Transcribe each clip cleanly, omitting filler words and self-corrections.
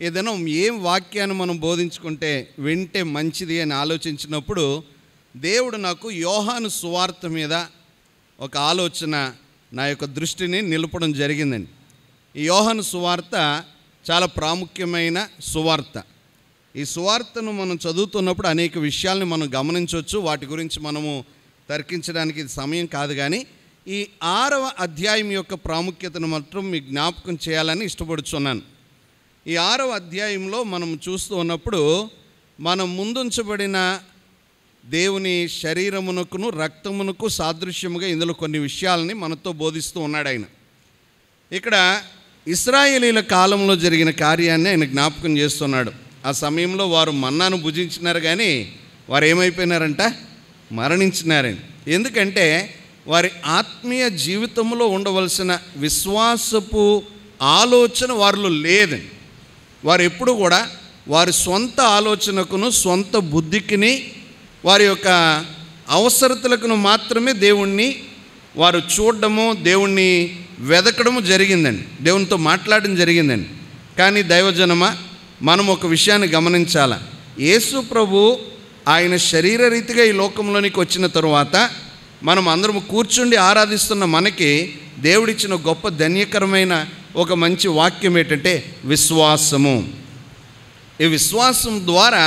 ఏదైనా ఏం వాక్యాన్ని మనం బోధించుకుంటే వింటే మంచిది అని ఆలోచించినప్పుడు దేవుడు నాకు యోహాను సువార్త మీద ఒక ఆలోచన నా యొక్క దృష్టిని నిలపడం జరిగిందండి. ఈ యోహాను సువార్త చాలా ప్రాముఖ్యమైన సువార్త. ఈ సువార్తను మనం చదువుతున్నప్పుడు అనేక విషయాల్ని మనం గమనించవచ్చు. వాటి గురించి మనము తర్కించడానికి ఇది సమయం కాదు. కానీ ఈ 6వ అధ్యాయం యొక్క ప్రాముఖ్యతను మాత్రం మీకు జ్ఞాపకం చేయాలని ఇష్టపడుచున్నాను. ఈ 6వ అధ్యాయంలో మనం చూస్తూ ఉన్నప్పుడు మనం ముందుంచబడిన దేవుని శరీరమునకును రక్తమునకు సాదృశ్యముగా ఇందులో కొన్ని విషయాలని మనతో బోధిస్తూ ఉన్నాడు ఆయన. ఇక్కడ ఇశ్రాయేలీల కాలంలో జరిగిన కార్యాన్ని ఆయన జ్ఞాపకం చేస్తున్నాడు. ఆ సమయంలో వారు మన్నాను భుజించినారు, కానీ వారు ఏమైపోయినారంట? మరణించినారండి. ఎందుకంటే వారి ఆత్మీయ జీవితంలో ఉండవలసిన విశ్వాసపు ఆలోచన వారిలో లేదండి. వారు ఎప్పుడు కూడా వారి సొంత ఆలోచనకును సొంత బుద్ధికిని వారి యొక్క అవసరతలకును మాత్రమే దేవుణ్ణి వారు చూడడము, దేవుణ్ణి వెదకడము జరిగిందండి, దేవునితో మాట్లాడడం జరిగిందండి. కానీ దైవజనమా, మనం ఒక విషయాన్ని గమనించాల. యేసు ప్రభు ఆయన శరీరరీతిగా ఈ లోకంలోనికి వచ్చిన తరువాత మనం అందరం కూర్చుండి ఆరాధిస్తున్న మనకి దేవుడిచ్చిన గొప్ప ధన్యకరమైన ఒక మంచి వాక్యం ఏంటంటే విశ్వాసము. ఈ విశ్వాసం ద్వారా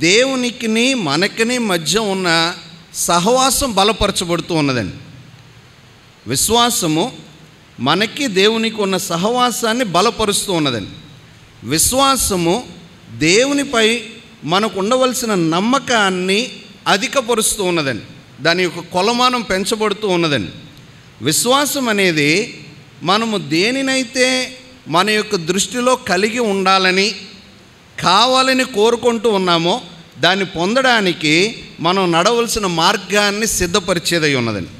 దేవునికిని మనకిని మధ్య ఉన్న సహవాసం బలపరచబడుతూ ఉన్నదండి. విశ్వాసము మనకి దేవునికి ఉన్న సహవాసాన్ని బలపరుస్తూ ఉన్నదండి. విశ్వాసము దేవునిపై మనకు ఉండవలసిన నమ్మకాన్ని అధికపరుస్తూ ఉన్నదండి. దాని యొక్క కొలమానం పెంచబడుతూ ఉన్నదండి. విశ్వాసం అనేది మనము దేనినైతే మన యొక్క దృష్టిలో కలిగి ఉండాలని కావాలని కోరుకుంటూ ఉన్నామో దాన్ని పొందడానికి మనం నడవలసిన మార్గాన్ని సిద్ధపరిచేదై ఉన్నదండి.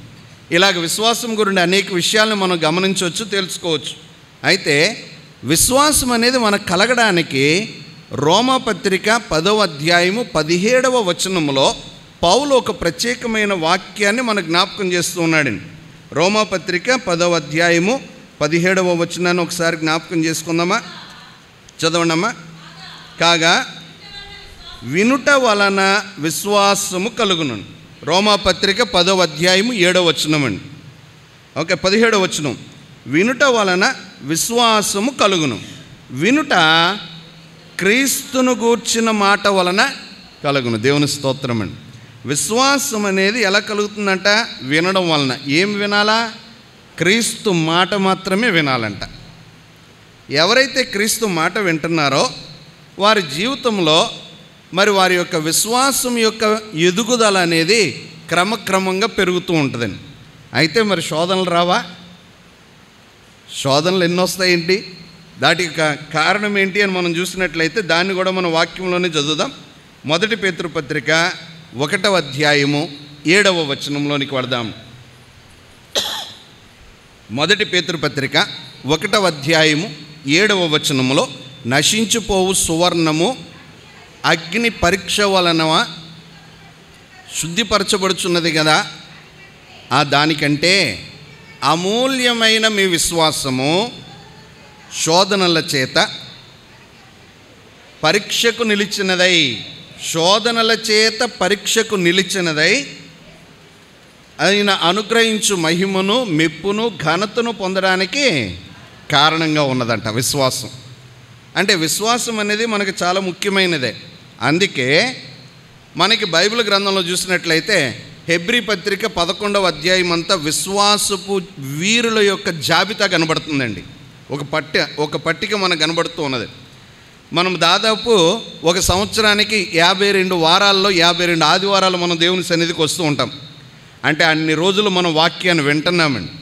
ఇలాగ విశ్వాసం గురించి అనేక విషయాలను మనం గమనించవచ్చు, తెలుసుకోవచ్చు. అయితే విశ్వాసం అనేది మనకు కలగడానికి రోమాపత్రిక 10వ అధ్యాయము 17వ వచనంలో పౌలు ఒక ప్రత్యేకమైన వాక్యాన్ని మనకు జ్ఞాపకం చేస్తూ ఉన్నాడండి. రోమాపత్రిక 10వ అధ్యాయము 17వ వచనాన్ని ఒకసారి జ్ఞాపకం చేసుకుందామా? చదవండమ్మా. కాగా వినుట వలన విశ్వాసము కలుగును. రోమాపత్రిక 10వ అధ్యాయము 7వ వచనం అండి. ఓకే, 17వ వచనం. వినుట వలన విశ్వాసము కలుగును. వినుట క్రీస్తును గూర్చిన మాట వలన కలుగును. దేవుని స్తోత్రం అండి. విశ్వాసం అనేది ఎలా కలుగుతుందంట? వినడం వలన. ఏం వినాలా? క్రీస్తు మాట మాత్రమే వినాలంట. ఎవరైతే క్రీస్తు మాట వింటున్నారో వారి జీవితంలో మరి వారి యొక్క విశ్వాసం యొక్క ఎదుగుదల అనేది క్రమక్రమంగా పెరుగుతూ ఉంటుందండి. అయితే మరి శోధనలు రావా? శోధనలు ఎన్ని వస్తాయేంటి? దానికి కారణం ఏంటి అని మనం చూసినట్లయితే దాన్ని కూడా మనం వాక్యంలోనే చదువుదాం. 1 పేతురు పత్రిక 1వ అధ్యాయము 7వ వచనంలోనికి వద్దాం. 1 పేతురు పత్రిక 1వ అధ్యాయము 7వ వచనములో నశించిపోవు సువర్ణము అగ్ని పరీక్ష వలన శుద్ధిపరచబడుచున్నది కదా, ఆ దానికంటే అమూల్యమైన మీ విశ్వాసము శోధనల చేత పరీక్షకు నిలిచినదై, శోధనల చేత పరీక్షకు నిలిచినదై ఆయన అనుగ్రహించు మహిమను మెప్పును ఘనతను పొందడానికి కారణంగా ఉన్నదంట విశ్వాసం. అంటే విశ్వాసం అనేది మనకు చాలా ముఖ్యమైనదే. అందుకే మనకి బైబిల్ గ్రంథంలో చూసినట్లయితే హెబ్రీ పత్రిక 11వ అధ్యాయం అంతా విశ్వాసపు వీరుల యొక్క జాబితా కనబడుతుందండి. ఒక పట్టిక మనకు కనబడుతూ ఉన్నది. మనం దాదాపు ఒక సంవత్సరానికి 52 వారాల్లో 52 ఆదివారాలు మనం దేవుని సన్నిధికి వస్తూ ఉంటాం. అంటే అన్ని రోజులు మనం వాక్యాన్ని వింటున్నామండి.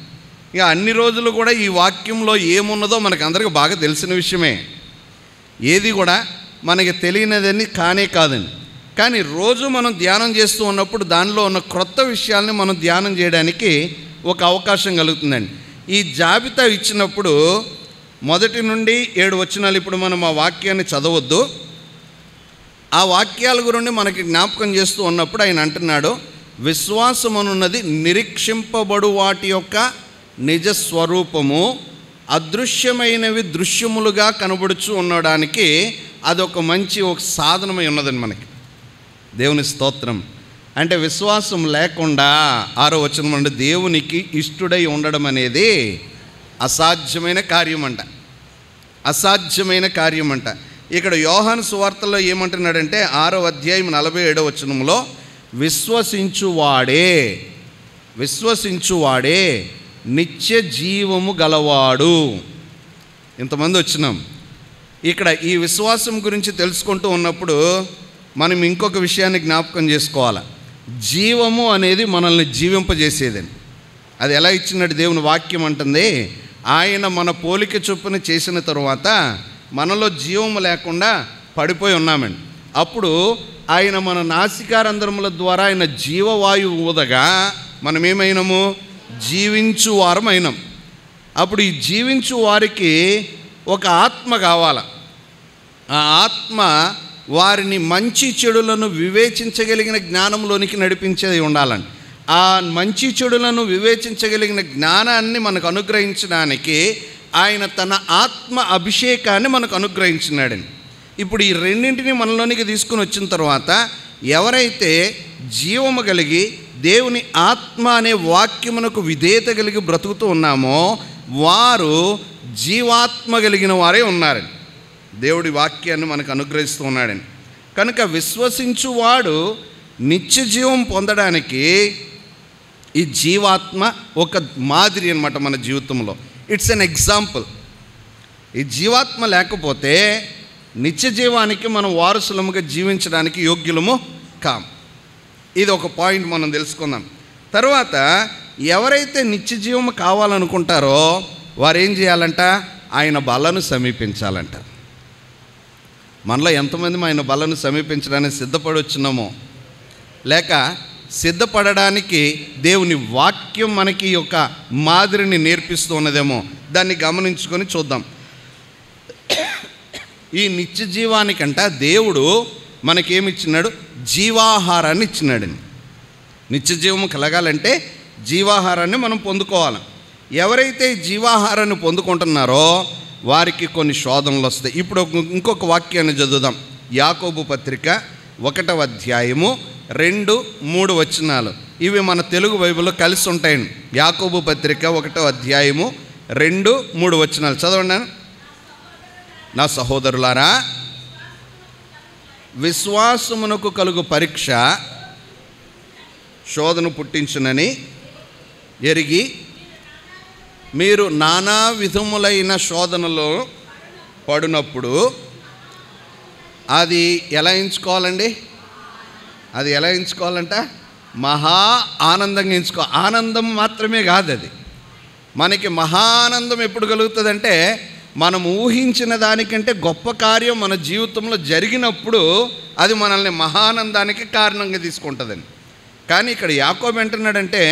ఇక అన్ని రోజులు కూడా ఈ వాక్యంలో ఏమున్నదో మనకు అందరికీ బాగా తెలిసిన విషయమే. ఏది కూడా మనకి తెలియనిదని కానే కాదండి. కానీ రోజు మనం ధ్యానం చేస్తూ ఉన్నప్పుడు దానిలో ఉన్న క్రొత్త విషయాల్ని మనం ధ్యానం చేయడానికి ఒక అవకాశం కలుగుతుందండి. ఈ జాబితా ఇచ్చినప్పుడు 1 నుండి 7 వచనాలు ఇప్పుడు మనం ఆ వాక్యాన్ని చదవద్దు. ఆ వాక్యాల గురించి మనకి జ్ఞాపకం చేస్తూ ఉన్నప్పుడు ఆయన అంటున్నాడు, విశ్వాసమనున్నది నిరీక్షింపబడు వాటి యొక్క నిజ స్వరూపము, అదృశ్యమైనవి దృశ్యములుగా కనబడుచు ఉండడానికి అదొక మంచి ఒక సాధనమై ఉన్నదండి మనకి. దేవుని స్తోత్రం. అంటే విశ్వాసం లేకుండా 6వ వచనం అంటే దేవునికి ఇష్టుడై ఉండడం అనేది అసాధ్యమైన కార్యమంట. అసాధ్యమైన కార్యమంట. ఇక్కడ యోహాను సువార్తలో ఏమంటున్నాడంటే 6వ అధ్యాయం 47వ వచనంలో విశ్వసించువాడే నిత్య జీవము గలవాడు. ఇంతమంది వచ్చినాం. ఇక్కడ ఈ విశ్వాసం గురించి తెలుసుకుంటూ ఉన్నప్పుడు మనం ఇంకొక విషయాన్ని జ్ఞాపకం చేసుకోవాలి. జీవము అనేది మనల్ని జీవింపజేసేదని. అది ఎలా ఇచ్చినట్టు దేవుని వాక్యం అంటుంది, ఆయన మన పోలిక చొప్పున చేసిన తరువాత మనలో జీవము లేకుండా పడిపోయి ఉన్నామండి. అప్పుడు ఆయన మన నాసికారంధ్రముల ద్వారా ఆయన జీవవాయువు ఊదగా మనం ఏమైనాము? జీవించు వారం అయినాం. అప్పుడు ఈ జీవించు వారికి ఒక ఆత్మ కావాలి. ఆ ఆత్మ వారిని మంచి చెడులను వివేచించగలిగిన జ్ఞానంలోనికి నడిపించేది ఉండాలండి. ఆ మంచి చెడులను వివేచించగలిగిన జ్ఞానాన్ని మనకు అనుగ్రహించడానికి ఆయన తన ఆత్మ అభిషేకాన్ని మనకు అనుగ్రహించినాడండి. ఇప్పుడు ఈ రెండింటిని మనలోనికి తీసుకుని వచ్చిన తర్వాత ఎవరైతే జీవము కలిగి దేవుని ఆత్మ అనే వాక్యమునకు విధేయత కలిగి బ్రతుకుతూ ఉన్నామో వారు జీవాత్మ కలిగిన వారే ఉన్నారండి. దేవుడి వాక్యాన్ని మనకు అనుగ్రహిస్తూ ఉన్నాడండి. కనుక విశ్వసించువాడు నిత్య జీవం పొందడానికి ఈ జీవాత్మ ఒక మాదిరి అన్నమాట మన జీవితంలో. It's an example. ఈ జీవాత్మ లేకపోతే నిత్య జీవానికి మనం వారసులముగా జీవించడానికి యోగ్యులము కాం. ఇది ఒక పాయింట్ మనం తెలుసుకుందాం. తర్వాత ఎవరైతే నిత్య జీవము కావాలనుకుంటారో వారు ఏం చేయాలంట? ఆయన బలను సమీపించాలంట. మనలో ఎంతమంది ఆయన బలను సమీపించడానికి సిద్ధపడి వచ్చినామో, లేక సిద్ధపడడానికి దేవుని వాక్యం మనకి ఒక మాదిరిని నేర్పిస్తూ ఉన్నదేమో దాన్ని గమనించుకొని చూద్దాం. ఈ నిత్య జీవానికంట దేవుడు మనకేమిచ్చినాడు? జీవాహారాన్ని ఇచ్చినాడండి. నిత్య జీవము కలగాలంటే జీవాహారాన్ని మనం పొందుకోవాలి. ఎవరైతే జీవాహారాన్ని పొందుకుంటున్నారో వారికి కొన్ని శోధనలు వస్తాయి. ఇప్పుడు ఇంకొక వాక్యాన్ని చదువుదాం. యాకోబు పత్రిక 1వ అధ్యాయము 2-3 వచనాలు. ఇవి మన తెలుగు బైబిల్లో కలిసి ఉంటాయండి. యాకోబు పత్రిక 1వ అధ్యాయము 2-3 వచనాలు చదవండి. నా సహోదరులారా, విశ్వాసమునకు కలుగు పరీక్ష శోధన పుట్టించునని ఎరిగి మీరు నానా విధములైన శోధనలో పడినప్పుడు అది ఎలా ఎంచుకోవాలండి? అది ఎలా ఎంచుకోవాలంట? మహా ఆనందంగా ఎంచుకో. ఆనందం మాత్రమే కాదు, అది మనకి మహా ఆనందం ఎప్పుడు కలుగుతుందంటే మనం ఊహించిన దానికంటే గొప్ప కార్యం మన జీవితంలో జరిగినప్పుడు అది మనల్ని మహానందానికి కారణంగా తీసుకుంటుందండి. కానీ ఇక్కడ యాకోబు అంటున్నాడంటే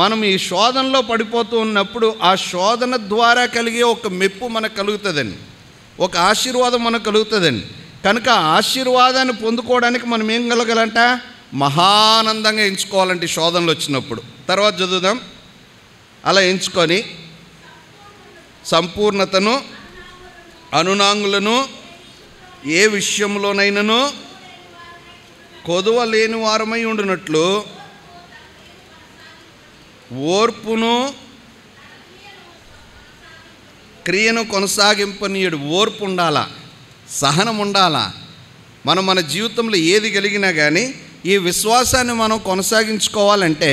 మనం ఈ శోధనలో పడిపోతూ ఉన్నప్పుడు ఆ శోధన ద్వారా కలిగే ఒక మెప్పు మనకు కలుగుతుందండి, ఒక ఆశీర్వాదం మనకు కలుగుతుందండి. కనుక ఆశీర్వాదాన్ని పొందుకోవడానికి మనం ఏం కలగాలంట? మహానందంగా ఎంచుకోవాలంటే శోధనలు వచ్చినప్పుడు. తర్వాత చదువుదాం. అలా ఎంచుకొని సంపూర్ణతను, అనునాంగులను, ఏ విషయంలోనైనాను కొదువ లేని వారమై ఉండునట్లు ఓర్పును క్రియను కొనసాగింపనీయుడు. ఓర్పు ఉండాలా, సహనం ఉండాలా. మనం మన జీవితంలో ఏది కలిగినా కానీ ఈ విశ్వాసాన్ని మనం కొనసాగించుకోవాలంటే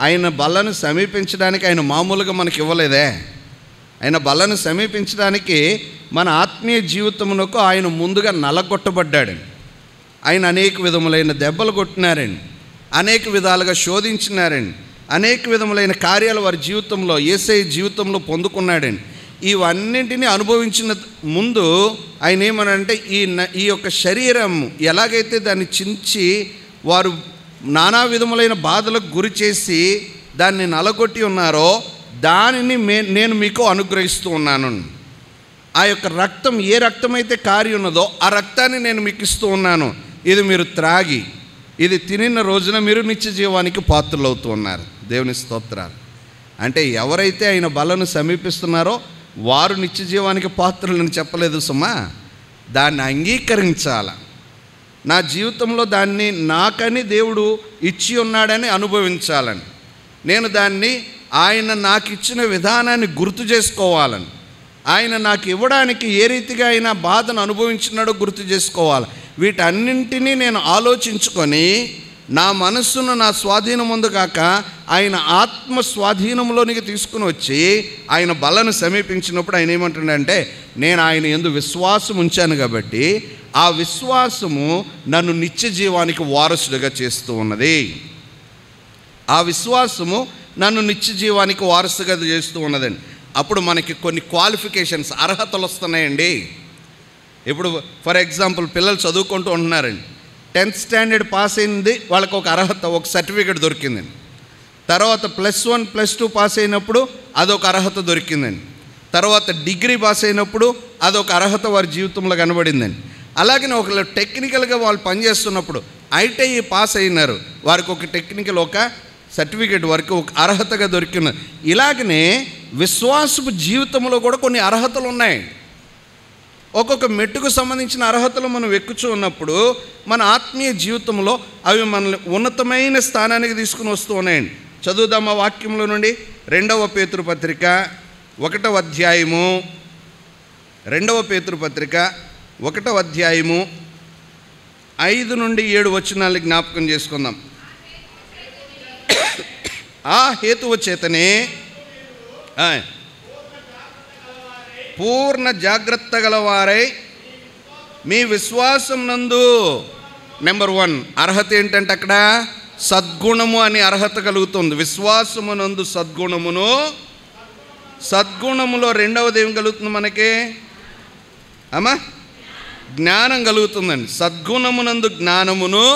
ఆయన బలను సమీపించడానికి ఆయన మామూలుగా మనకి ఇవ్వలేదే. ఆయన బలను సమీపించడానికి మన ఆత్మీయ జీవితమునకు ఆయన ముందుగా నలగొట్టబడ్డాడండి. ఆయన అనేక విధములైన దెబ్బలు కొట్టినారండి, అనేక విధాలుగా శోధించినారండి, అనేక విధములైన కార్యాలు వారి జీవితంలో, యేసయ్య జీవితంలో పొందుకున్నాడండి. ఇవన్నింటినీ అనుభవించిన ముందు ఆయన ఏమనంటే ఈ యొక్క శరీరం ఎలాగైతే దాన్ని చించి వారు నానా విధములైన బాధలకు గురి చేసి దాన్ని నలగొట్టి ఉన్నారో దానిని నేను మీకు అనుగ్రహిస్తూ ఉన్నాను. ఆ యొక్క రక్తం ఏ రక్తమైతే కారి ఉన్నదో ఆ రక్తాన్ని నేను మీకు ఇస్తూ ఉన్నాను. ఇది మీరు త్రాగి ఇది తినిన రోజున మీరు నిత్య జీవానికి పాత్రలు అవుతూ ఉన్నారు. దేవుని స్తోత్రాలు. అంటే ఎవరైతే ఆయన బలను సమీపిస్తున్నారో వారు నిత్య జీవానికి పాత్రులని చెప్పలేదు సుమా. దాన్ని అంగీకరించాల. నా జీవితంలో దాన్ని నాకని దేవుడు ఇచ్చి ఉన్నాడని అనుభవించాలని, నేను దాన్ని ఆయన నాకు ఇచ్చిన విధానాన్ని గుర్తు చేసుకోవాలని, ఆయన నాకు ఇవ్వడానికి ఏ రీతిగా ఆయన బాధను అనుభవించినాడో గుర్తు చేసుకోవాలి. వీటన్నింటినీ నేను ఆలోచించుకొని నా మనస్సును నా స్వాధీనం ముందు కాక ఆయన ఆత్మ స్వాధీనంలోనికి తీసుకుని వచ్చి ఆయన బలను సమీపించినప్పుడు ఆయన ఏమంటుండంటే, నేను ఆయన యందు విశ్వాసం ఉంచాను కాబట్టి ఆ విశ్వాసము నన్ను నిత్య జీవానికి వారసుడిగా చేస్తూ ఉన్నది. ఆ విశ్వాసము నన్ను నిత్య జీవానికి వారసుగా చేస్తూ ఉన్నదండి. అప్పుడు మనకి కొన్ని క్వాలిఫికేషన్స్, అర్హతలు వస్తున్నాయండి. ఇప్పుడు ఫర్ ఎగ్జాంపుల్ పిల్లలు చదువుకుంటూ ఉంటున్నారండి. 10th స్టాండర్డ్ పాస్ అయింది, వాళ్ళకి ఒక అర్హత, ఒక సర్టిఫికేట్ దొరికిందండి. తర్వాత +1 +2 పాస్ అయినప్పుడు అదొక అర్హత దొరికిందండి. తర్వాత డిగ్రీ పాస్ అయినప్పుడు అదొక అర్హత వారి జీవితంలో కనబడిందండి. అలాగనే ఒకళ్ళు టెక్నికల్గా వాళ్ళు పనిచేస్తున్నప్పుడు ITI పాస్ అయినారు, వారికి ఒక టెక్నికల్ ఒక సర్టిఫికేట్ వరకు ఒక అర్హతగా దొరికినది. ఇలాగనే విశ్వాసపు జీవితంలో కూడా కొన్ని అర్హతలు ఉన్నాయి. ఒక్కొక్క మెట్టుకు సంబంధించిన అర్హతలు మనం ఎక్కుచూ ఉన్నప్పుడు మన ఆత్మీయ జీవితంలో అవి మనల్ని ఉన్నతమైన స్థానానికి తీసుకుని వస్తూ ఉన్నాయండి. చదువుదామా వాక్యంలో నుండి 2వ పేతురు పత్రిక 1వ అధ్యాయము, 2వ పేతురు పత్రిక 1వ అధ్యాయము 5 నుండి 7 వచనాలు జ్ఞాపకం చేసుకుందాం. ఆ హేతువు చేతనే పూర్ణ జాగ్రత్త గలవారై మీ విశ్వాసం నందు, నెంబర్ 1 అర్హత ఏంటంటే అక్కడ సద్గుణము అనే అర్హత కలుగుతుంది. విశ్వాసము నందు సద్గుణమును, సద్గుణములో రెండవది ఏం కలుగుతుంది మనకి అమ్మా? జ్ఞానం కలుగుతుందండి. సద్గుణమునందు జ్ఞానమును,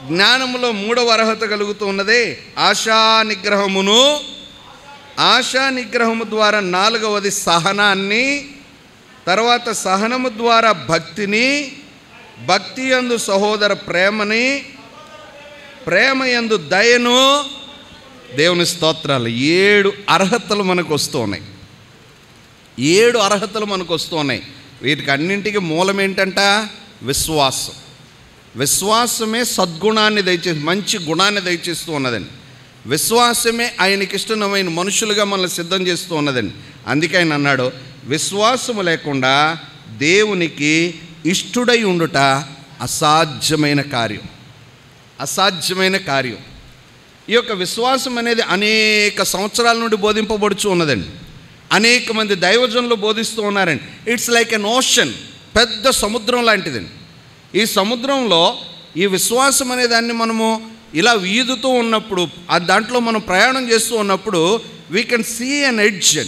జ్ఞానములో 3వ అర్హత కలుగుతూ ఉన్నది ఆశా నిగ్రహమును, ఆశా నిగ్రహము ద్వారా 4వది సహనాన్ని, తర్వాత సహనము ద్వారా భక్తిని, భక్తి యందు సహోదర ప్రేమని, ప్రేమ యందు దయను. దేవుని స్తోత్రాలు. 7 అర్హతలు మనకు వస్తూ ఉన్నాయి. 7 అర్హతలు మనకు వస్తూ ఉన్నాయి. వీటికి అన్నింటికి మూలం ఏంటంట? విశ్వాసం. విశ్వాసమే సద్గుణాన్ని దయచేసి, మంచి గుణాన్ని దయచేస్తూ ఉన్నదండి. విశ్వాసమే ఆయనకి ఇష్టమైన మనుషులుగా మనల్ని సిద్ధం చేస్తూ ఉన్నదండి. అందుకే ఆయన అన్నాడు, విశ్వాసము లేకుండా దేవునికి ఇష్టుడై ఉండుట అసాధ్యమైన కార్యం. అసాధ్యమైన కార్యం. ఈ యొక్క విశ్వాసం అనేది అనేక సంవత్సరాల నుండి బోధింపబడుచు ఉన్నదండి. అనేక మంది దైవజనులు బోధిస్తూ ఉన్నారండి. ఇట్స్ లైక్ ఎన్ ఓషన్, పెద్ద సముద్రం లాంటిదండి. ఈ సముద్రంలో ఈ విశ్వాసం అనే దాన్ని మనము ఇలా ఈదుతూ ఉన్నప్పుడు, ఆ దాంట్లో మనం ప్రయాణం చేస్తూ ఉన్నప్పుడు we can see an edge.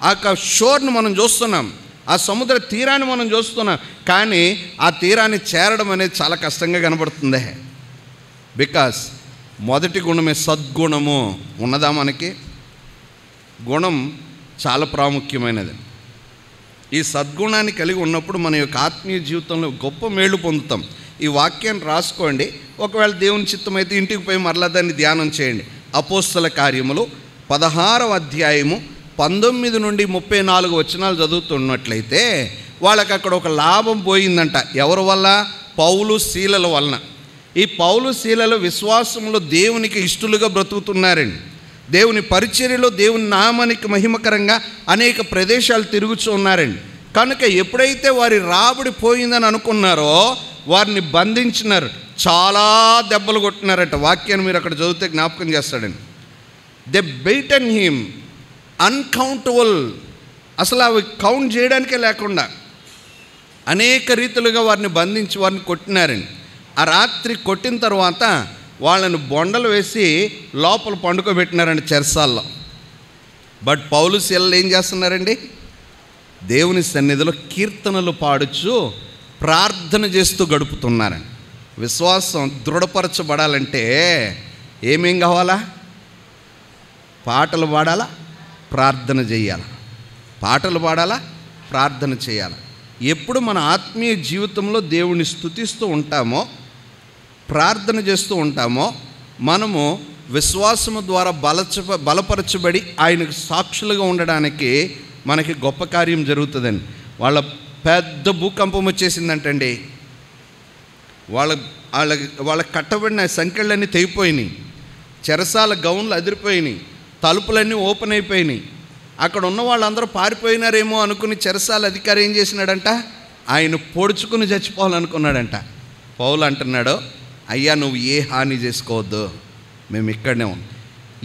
ఆ షోర్ను మనం చూస్తున్నాం, ఆ సముద్ర తీరాన్ని మనం చూస్తున్నాం. కానీ ఆ తీరాన్ని చేరడం అనేది చాలా కష్టంగా కనబడుతుంది. బికాస్ మొదటి గుణమే సద్గుణము ఉన్నదా మనకి? గుణం చాలా ప్రాముఖ్యమైనది. ఈ సద్గుణాన్ని కలిగి ఉన్నప్పుడు మన యొక్క ఆత్మీయ జీవితంలో గొప్ప మేలు పొందుతాం. ఈ వాక్యాన్ని రాసుకోండి. ఒకవేళ దేవుని చిత్తమైతే ఇంటికి పోయి మరలా దాన్ని ధ్యానం చేయండి. అపోస్తల కార్యములు 16వ అధ్యాయము 19 నుండి 34 వచనాలు చదువుతున్నట్లయితే వాళ్ళకి అక్కడ ఒక లాభం పోయిందంట. ఎవరి వల్ల? పౌలు శీలల వలన. ఈ పౌలు శీలలు విశ్వాసంలో దేవునికి ఇష్టలుగా బ్రతుకుతున్నారండి. దేవుని పరిచర్యలో దేవుని నామానికి మహిమకరంగా అనేక ప్రదేశాలు తిరుగుతూ ఉన్నారండి. కనుక ఎప్పుడైతే వారి రాబడి పోయిందని అనుకున్నారో వారిని బంధించినారు, చాలా దెబ్బలు కొట్టినారట. వాక్యాన్ని మీరు అక్కడ చదివితే జ్ఞాపకం చేస్తాడండి. దే బెయిటన్ హిమ్ అన్కౌంటబుల్, అసలు అవి కౌంట్ చేయడానికే లేకుండా అనేక రీతులుగా వారిని బంధించి వారిని కొట్టినారండి. ఆ రాత్రి కొట్టిన తర్వాత వాళ్ళని బొండలు వేసి లోపల పండుకోబెట్టినారండి చెరసాల్లో. బట్ పౌలు శీలలు ఏం చేస్తున్నారండి? దేవుని సన్నిధిలో కీర్తనలు పాడుచు ప్రార్థన చేస్తూ గడుపుతున్నారండి. విశ్వాసం దృఢపరచబడాలంటే ఏమేం కావాలా? పాటలు పాడాలా, ప్రార్థన చేయాలి. పాటలు పాడాలా, ప్రార్థన చేయాలి. ఎప్పుడు మన ఆత్మీయ జీవితంలో దేవుని స్తుతిస్తూ ఉంటామో, ప్రార్థన చేస్తూ ఉంటామో, మనము విశ్వాసము ద్వారా బలపరచబడి ఆయనకు సాక్షులుగా ఉండడానికి మనకి గొప్ప కార్యం జరుగుతుందని. వాళ్ళ పెద్ద భూకంపం వచ్చేసిందంటండి. వాళ్ళ కట్టబడిన సంఖ్యలన్నీ తెగిపోయినాయి, చెరసాల గౌన్లు అదిరిపోయినాయి, తలుపులన్నీ ఓపెన్ అయిపోయినాయి. అక్కడ ఉన్న వాళ్ళందరూ పారిపోయినారేమో అనుకుని చెరసాల అధికారి ఏం చేసినాడంట, ఆయన పొడుచుకుని చచ్చిపోవాలనుకున్నాడంట. పౌలు అంటున్నాడు, అయ్యా నువ్వు ఏ హాని చేసుకోవద్దు, మేము ఇక్కడనే ఉన్నాం.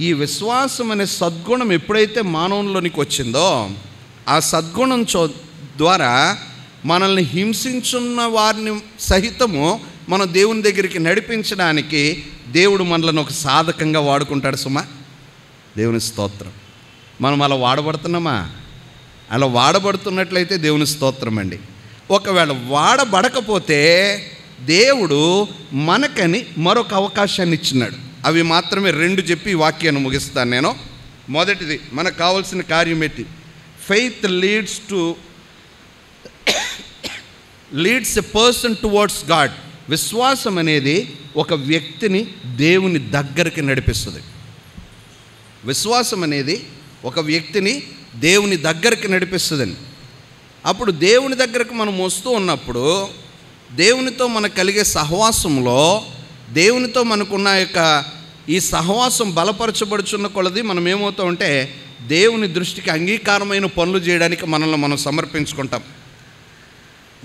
ఈ విశ్వాసం అనే సద్గుణం ఎప్పుడైతే మానవుల్లోనికి వచ్చిందో, ఆ సద్గుణం ద్వారా మనల్ని హింసించున్న వారిని సహితము మనం దేవుని దగ్గరికి నడిపించడానికి దేవుడు మనల్ని ఒక సాధకంగా వాడుకుంటాడు. సుమా, దేవుని స్తోత్రం. మనం అలా వాడబడుతున్నామా? అలా వాడబడుతున్నట్లయితే దేవుని స్తోత్రం అండి. ఒకవేళ వాడబడకపోతే దేవుడు మనకని మరొక అవకాశాన్ని ఇచ్చినాడు. అవి మాత్రమే 2 చెప్పి ఈ వాక్యాన్ని ముగిస్తాను నేను. మొదటిది, మనకు కావాల్సిన కార్యం ఏంటి? Faith leads a person towards God. విశ్వాసం అనేది ఒక వ్యక్తిని దేవుని దగ్గరికి నడిపిస్తుంది. విశ్వాసం అనేది ఒక వ్యక్తిని దేవుని దగ్గరికి నడిపిస్తుందండి. అప్పుడు దేవుని దగ్గరకు మనం వస్తూ ఉన్నప్పుడు దేవునితో మనకు కలిగే సహవాసంలో, దేవునితో మనకున్న ఈ సహవాసం బలపరచబడుచున్న కొలది మనం ఏమవుతామంటే దేవుని దృష్టికి అంగీకారమైన పనులు చేయడానికి మనల్ని మనం సమర్పించుకుంటాం.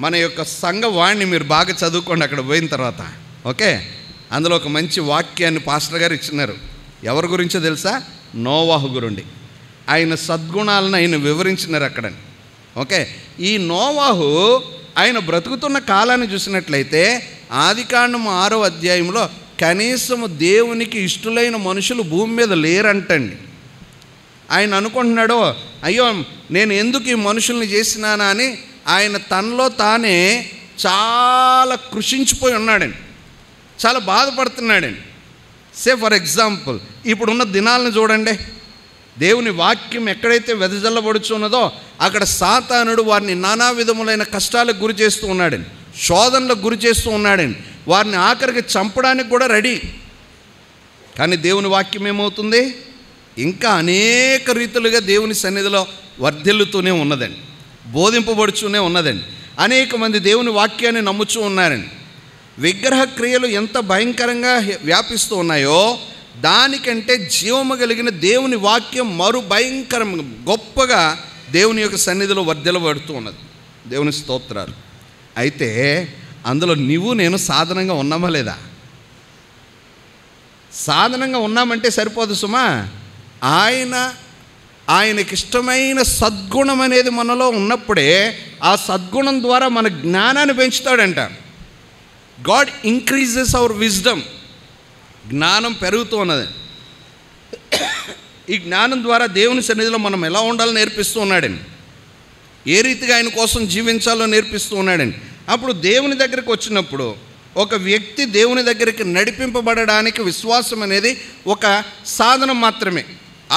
మన యొక్క సంఘవాణ్ణి మీరు బాగా చదువుకోండి అక్కడ పోయిన తర్వాత, ఓకే? అందులో ఒక మంచి వాక్యాన్ని పాస్టర్ గారు ఇచ్చినారు. ఎవరి గురించో తెలుసా? నోవాహు గురుండి. ఆయన సద్గుణాలను ఆయన వివరించినారు అక్కడ, ఓకే? ఈ నోవాహు ఆయన బ్రతుకుతున్న కాలాన్ని చూసినట్లయితే ఆదికాండము 6వ అధ్యాయంలో కనీసము దేవునికి ఇష్టలైన మనుషులు భూమి మీద లేరంటండి. ఆయన అనుకుంటున్నాడు, అయ్యో నేను ఎందుకు ఈ మనుషుల్ని చేసినానా అని ఆయన తనలో తానే చాలా కృషించిపోయి ఉన్నాడండి, చాలా బాధపడుతున్నాడండి. ఫర్ ఎగ్జాంపుల్, ఇప్పుడున్న దినాలను చూడండి. దేవుని వాక్యం ఎక్కడైతే వెదజల్లబడుచున్నదో అక్కడ సాతానుడు వారిని నానా విధములైన కష్టాలకు గురి చేస్తూ ఉన్నాడండి, శోధనలకు గురి చేస్తూ ఉన్నాడండి, వారిని ఆఖరికి చంపడానికి కూడా రెడీ. కానీ దేవుని వాక్యం ఏమవుతుంది? ఇంకా అనేక రీతులుగా దేవుని సన్నిధిలో వర్ధిల్లుతూనే ఉన్నదండి, బోధింపబడుతూనే ఉన్నదండి. అనేక మంది దేవుని వాక్యాన్ని నమ్ముచూ ఉన్నారండి. విగ్రహ క్రియలు ఎంత భయంకరంగా వ్యాపిస్తూ ఉన్నాయో దానికంటే జీవము కలిగిన దేవుని వాక్యం మరో భయంకరంగా గొప్పగా దేవుని యొక్క సన్నిధిలో వర్ధిల్లబడుతూ ఉన్నది. దేవుని స్తోత్రాలు. అయితే అందులో నువ్వు నేను సాధనంగా ఉన్నామా లేదా? సాధనంగా ఉన్నామంటే సరిపోదు సుమా. ఆయనకి ఇష్టమైన సద్గుణం అనేది మనలో ఉన్నప్పుడే ఆ సద్గుణం ద్వారా మన జ్ఞానాన్ని పెంచుతాడంట. God increases our wisdom. జ్ఞానం పెరుగుతూ ఉన్నది. ఈ జ్ఞానం ద్వారా దేవుని సన్నిధిలో మనం ఎలా ఉండాలో నేర్పిస్తూ ఉన్నాడండి, ఏ రీతిగా ఆయన కోసం జీవించాలో నేర్పిస్తూ ఉన్నాడండి. అప్పుడు దేవుని దగ్గరికి వచ్చినప్పుడు ఒక వ్యక్తి దేవుని దగ్గరికి నడిపింపబడడానికి విశ్వాసం అనేది ఒక సాధనం మాత్రమే.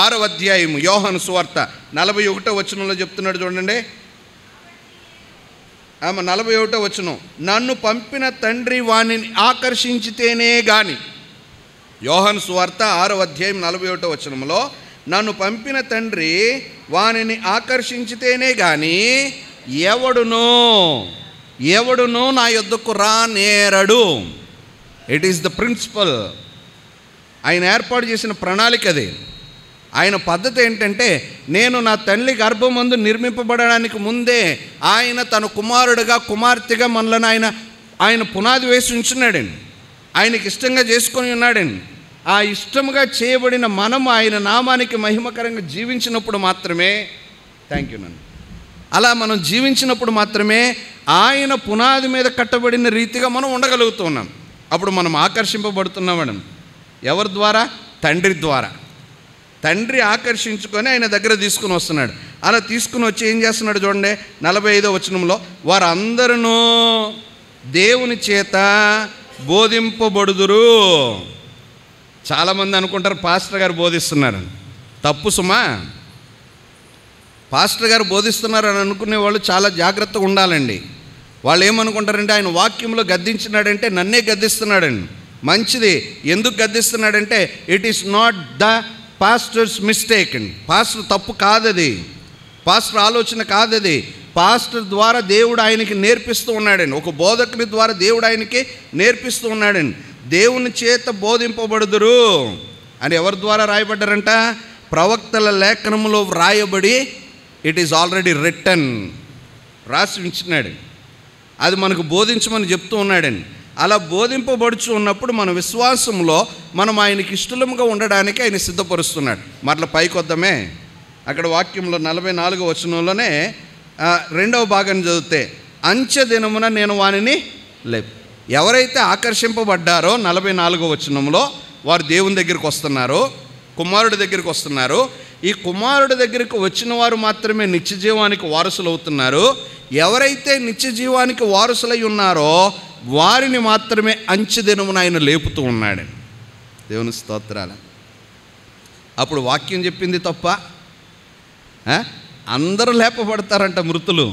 6వ అధ్యాయము యోహాను సువార్త 41వ వచనంలో చెప్తున్నాడు చూడండి. 41వ వచనం, నన్ను పంపిన తండ్రి వానిని ఆకర్షించితేనే గాని. యోహాను సువార్త 6వ అధ్యాయం 41వ వచనంలో, నన్ను పంపిన తండ్రి వానిని ఆకర్షించితేనే గాని ఎవడునో నా యొద్దకు రానేరడు. It is the principle. ఆయన ఏర్పాటు చేసిన ప్రణాళిక అది. ఆయన పద్ధతి ఏంటంటే, నేను నా తల్లి గర్భమందు నిర్మింపబడడానికి ముందే ఆయన తన కుమారుడుగా కుమార్తెగా మనలను ఆయన పునాది వేసి ఉంచున్నాడండి. ఆయనకి ఇష్టంగా చేసుకొని ఉన్నాడండి. ఆ ఇష్టంగా చేయబడిన మనము ఆయన నామానికి మహిమకరంగా జీవించినప్పుడు మాత్రమే, థ్యాంక్ యూ నన్ను, అలా మనం జీవించినప్పుడు మాత్రమే ఆయన పునాది మీద కట్టబడిన రీతిగా మనం ఉండగలుగుతున్నాం. అప్పుడు మనం ఆకర్షింపబడుతున్నాం. ఎవరి ద్వారా? తండ్రి ద్వారా. తండ్రి ఆకర్షించుకొని ఆయన దగ్గర తీసుకుని వస్తున్నాడు. అలా తీసుకుని వచ్చి ఏం చేస్తున్నాడు చూడండి. 45వ వచనంలో, వారందరూ దేవుని చేత బోధింపబడుదురు. చాలామంది అనుకుంటారు పాస్టర్ గారు బోధిస్తున్నారని. తప్పు సుమా. పాస్టర్ గారు బోధిస్తున్నారని అనుకునే వాళ్ళు చాలా జాగ్రత్తగా ఉండాలండి. వాళ్ళు ఏమనుకుంటారంటే ఆయన వాక్యంలో గద్దించినాడంటే నన్నే గద్దిస్తున్నాడండి. మంచిది. ఎందుకు గద్దిస్తున్నాడంటే it is not the pastor's mistake అండి. పాస్టర్ తప్పు కాదది. పాస్టర్ ఆలోచన కాదది. పాస్టర్ ద్వారా దేవుడు ఆయనకి నేర్పిస్తూ ఉన్నాడండి. ఒక బోధకుని ద్వారా దేవుడు ఆయనకి నేర్పిస్తూ ఉన్నాడండి. దేవుని చేత బోధింపబడుదురు అని ఎవరి ద్వారా రాయబడ్డారంట? ప్రవక్తల లేఖనములో వ్రాయబడి ఇట్ ఈజ్ ఆల్రెడీ రిటన్, రాసి ఉంచినాడు. అది మనకు బోధించమని చెప్తూ ఉన్నాడండి. అలా బోధింపబడుచు ఉన్నప్పుడు మన విశ్వాసంలో మనం ఆయనకి ఇష్టముగా ఉండడానికి ఆయన సిద్ధపరుస్తున్నాడు. మరలా పైకొద్దామే. అక్కడ వాక్యంలో 44వ వచనంలోనే 2వ భాగాన్ని చదివితే, అంచె దినమున నేను వానిని ఎవరైతే ఆకర్షింపబడ్డారో 44వ వచనంలో వారు దేవుని దగ్గరికి వస్తున్నారు, కుమారుడి దగ్గరికి వస్తున్నారు. ఈ కుమారుడి దగ్గరికి వచ్చిన వారు మాత్రమే నిత్య జీవానికి వారసులు అవుతున్నారు. ఎవరైతే నిత్య జీవానికి వారసులై ఉన్నారో వారిని మాత్రమే అంచె దినమున ఆయన లేపుతూ ఉన్నాడు. దేవుని స్తోత్రాలు. అప్పుడు వాక్యం చెప్పింది తప్ప? అందరూ లేపబడతారంట మృతులు.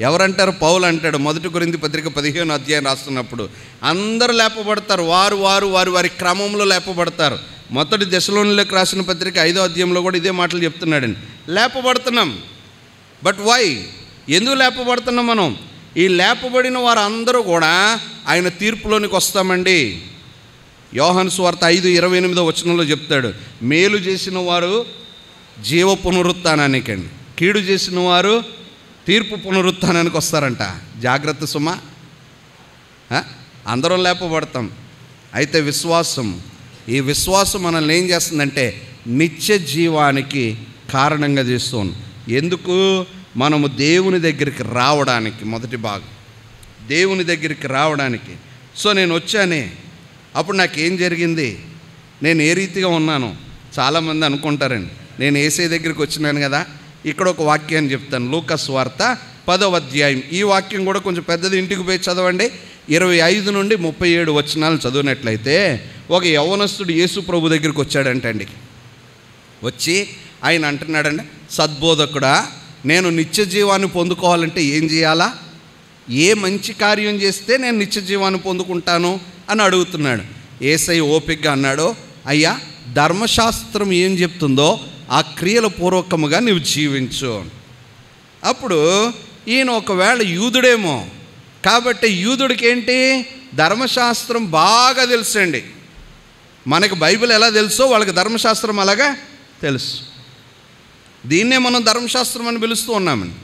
ఎవరంటారు? పౌలు అంటాడు 1 కొరింథీ పత్రిక 15వ అధ్యాయం రాస్తున్నప్పుడు, అందరూ లేపబడతారు. వారు వారు వారి వారి క్రమంలో లేపబడతారు. 1 దశలోనిలోకి రాసిన పత్రిక 5వ అధ్యాయంలో కూడా ఇదే మాటలు చెప్తున్నాడండి. లేపబడుతున్నాం. But why? ఎందుకు లేపబడుతున్నాం మనం? ఈ లేపబడిన వారు అందరూ కూడా ఆయన తీర్పులోనికి వస్తామండి. యోహాను సువార్త 5:28వ వచనంలో చెప్తాడు, మేలు చేసిన వారు జీవ పునరుత్థానానికండి, కీడు చేసిన వారు తీర్పు పునరుత్థానానికి వస్తారంట. జాగ్రత్త సుమా. అందరం లేపబడతాం. అయితే విశ్వాసం, ఈ విశ్వాసం మనల్ని ఏం చేస్తుందంటే నిత్య జీవానికి కారణంగా చేస్తుంది. ఎందుకు? మనము దేవుని దగ్గరికి రావడానికి. మొదటి భాగం దేవుని దగ్గరికి రావడానికి. సో నేను వచ్చానే, అప్పుడు నాకేం జరిగింది, నేను ఏ రీతిగా ఉన్నాను? చాలామంది అనుకుంటారండి, నేను యేసయ్య దగ్గరికి వచ్చినాను కదా. ఇక్కడ ఒక వాక్యాన్ని చెప్తాను. లూకా సువార్త 10వ అధ్యాయం. ఈ వాక్యం కూడా కొంచెం పెద్దది, ఇంటికి పోయి చదవండి. 25 నుండి 37 వచనాలు చదివినట్లయితే, ఒక యవ్వనస్తుడు యేసు ప్రభు దగ్గరికి వచ్చాడంటండి. వచ్చి ఆయన అంటున్నాడండి, సద్బోధకుడా, నేను నిత్య జీవాన్ని పొందుకోవాలంటే ఏం చేయాలా? ఏ మంచి కార్యం చేస్తే నేను నిత్య జీవాన్ని పొందుకుంటాను అని అడుగుతున్నాడు. యేసయ్య ఓపికగా అన్నాడు, అయ్యా, ధర్మశాస్త్రం ఏం చెప్తుందో ఆ క్రియల పూర్వకముగా నువ్వు జీవించు. అప్పుడు ఈయన ఒకవేళ యూదుడేమో కాబట్టి యూదుడికి ఏంటి? ధర్మశాస్త్రం బాగా తెలుసండి. మనకు బైబిల్ ఎలా తెలుసో వాళ్ళకి ధర్మశాస్త్రం అలాగా తెలుసు. దీన్నే మనం ధర్మశాస్త్రం అని పిలుస్తూ ఉన్నామండి.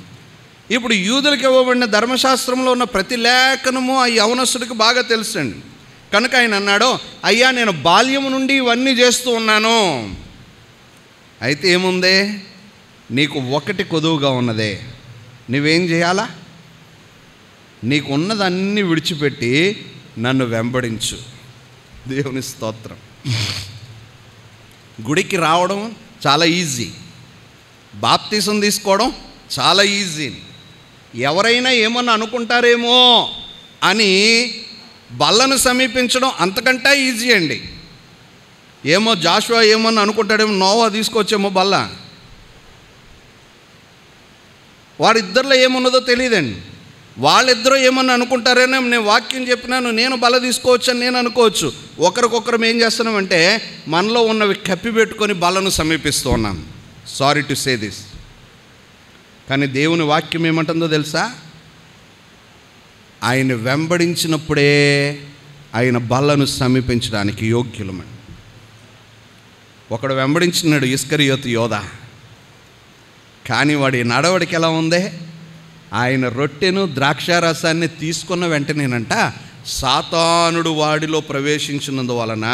ఇప్పుడు యూదులకు ఇవ్వబడిన ధర్మశాస్త్రంలో ఉన్న ప్రతి లేఖనము ఆ యవనస్తుడికి బాగా తెలుసండి. కనుక ఆయన అన్నాడు, అయ్యా, నేను బాల్యము నుండి ఇవన్నీ చేస్తూ ఉన్నాను. అయితే ఏముంది? నీకు ఒకటి కొదువుగా ఉన్నదే. నువ్వేం చేయాలా? నీకు ఉన్నదన్నీ విడిచిపెట్టి నన్ను వెంబడించు. దేవుని స్తోత్రం. గుడికి రావడం చాలా ఈజీ, బాప్తిసం తీసుకోవడం చాలా ఈజీ. ఎవరైనా ఏమన్నా అనుకుంటారేమో అని బల్లను సమీపించడం అంతకంటే ఈజీ అండి. ఏమో జాషువా ఏమన్నా అనుకుంటాడేమో, నోవా తీసుకొచ్చేమో బల్ల. వాడిద్దరిలో ఏమున్నదో తెలియదండి. వాళ్ళిద్దరూ ఏమన్నా అనుకుంటారేమో, నేను వాక్యం చెప్పినాను, నేను బల తీసుకోవచ్చు అని నేను అనుకోవచ్చు. ఒకరికొకరం ఏం చేస్తున్నామంటే మనలో ఉన్నవి కప్పిపెట్టుకొని బలను సమీపిస్తూ ఉన్నాం. Sorry to say this. కానీ దేవుని వాక్యం ఏమంటుందో తెలుసా? ఆయన వెంబడించినప్పుడే ఆయన బలను సమీపించడానికి యోగ్యులమని. ఒకడు వెంబడించినాడు, ఇస్కరియోతు యోధ. కానీ వాడి నడవడికి ఎలా ఉంది? ఆయన రొట్టెను ద్రాక్షారసాన్ని తీసుకున్న వెంటనేనంట సాతానుడు వాడిలో ప్రవేశించినందువలన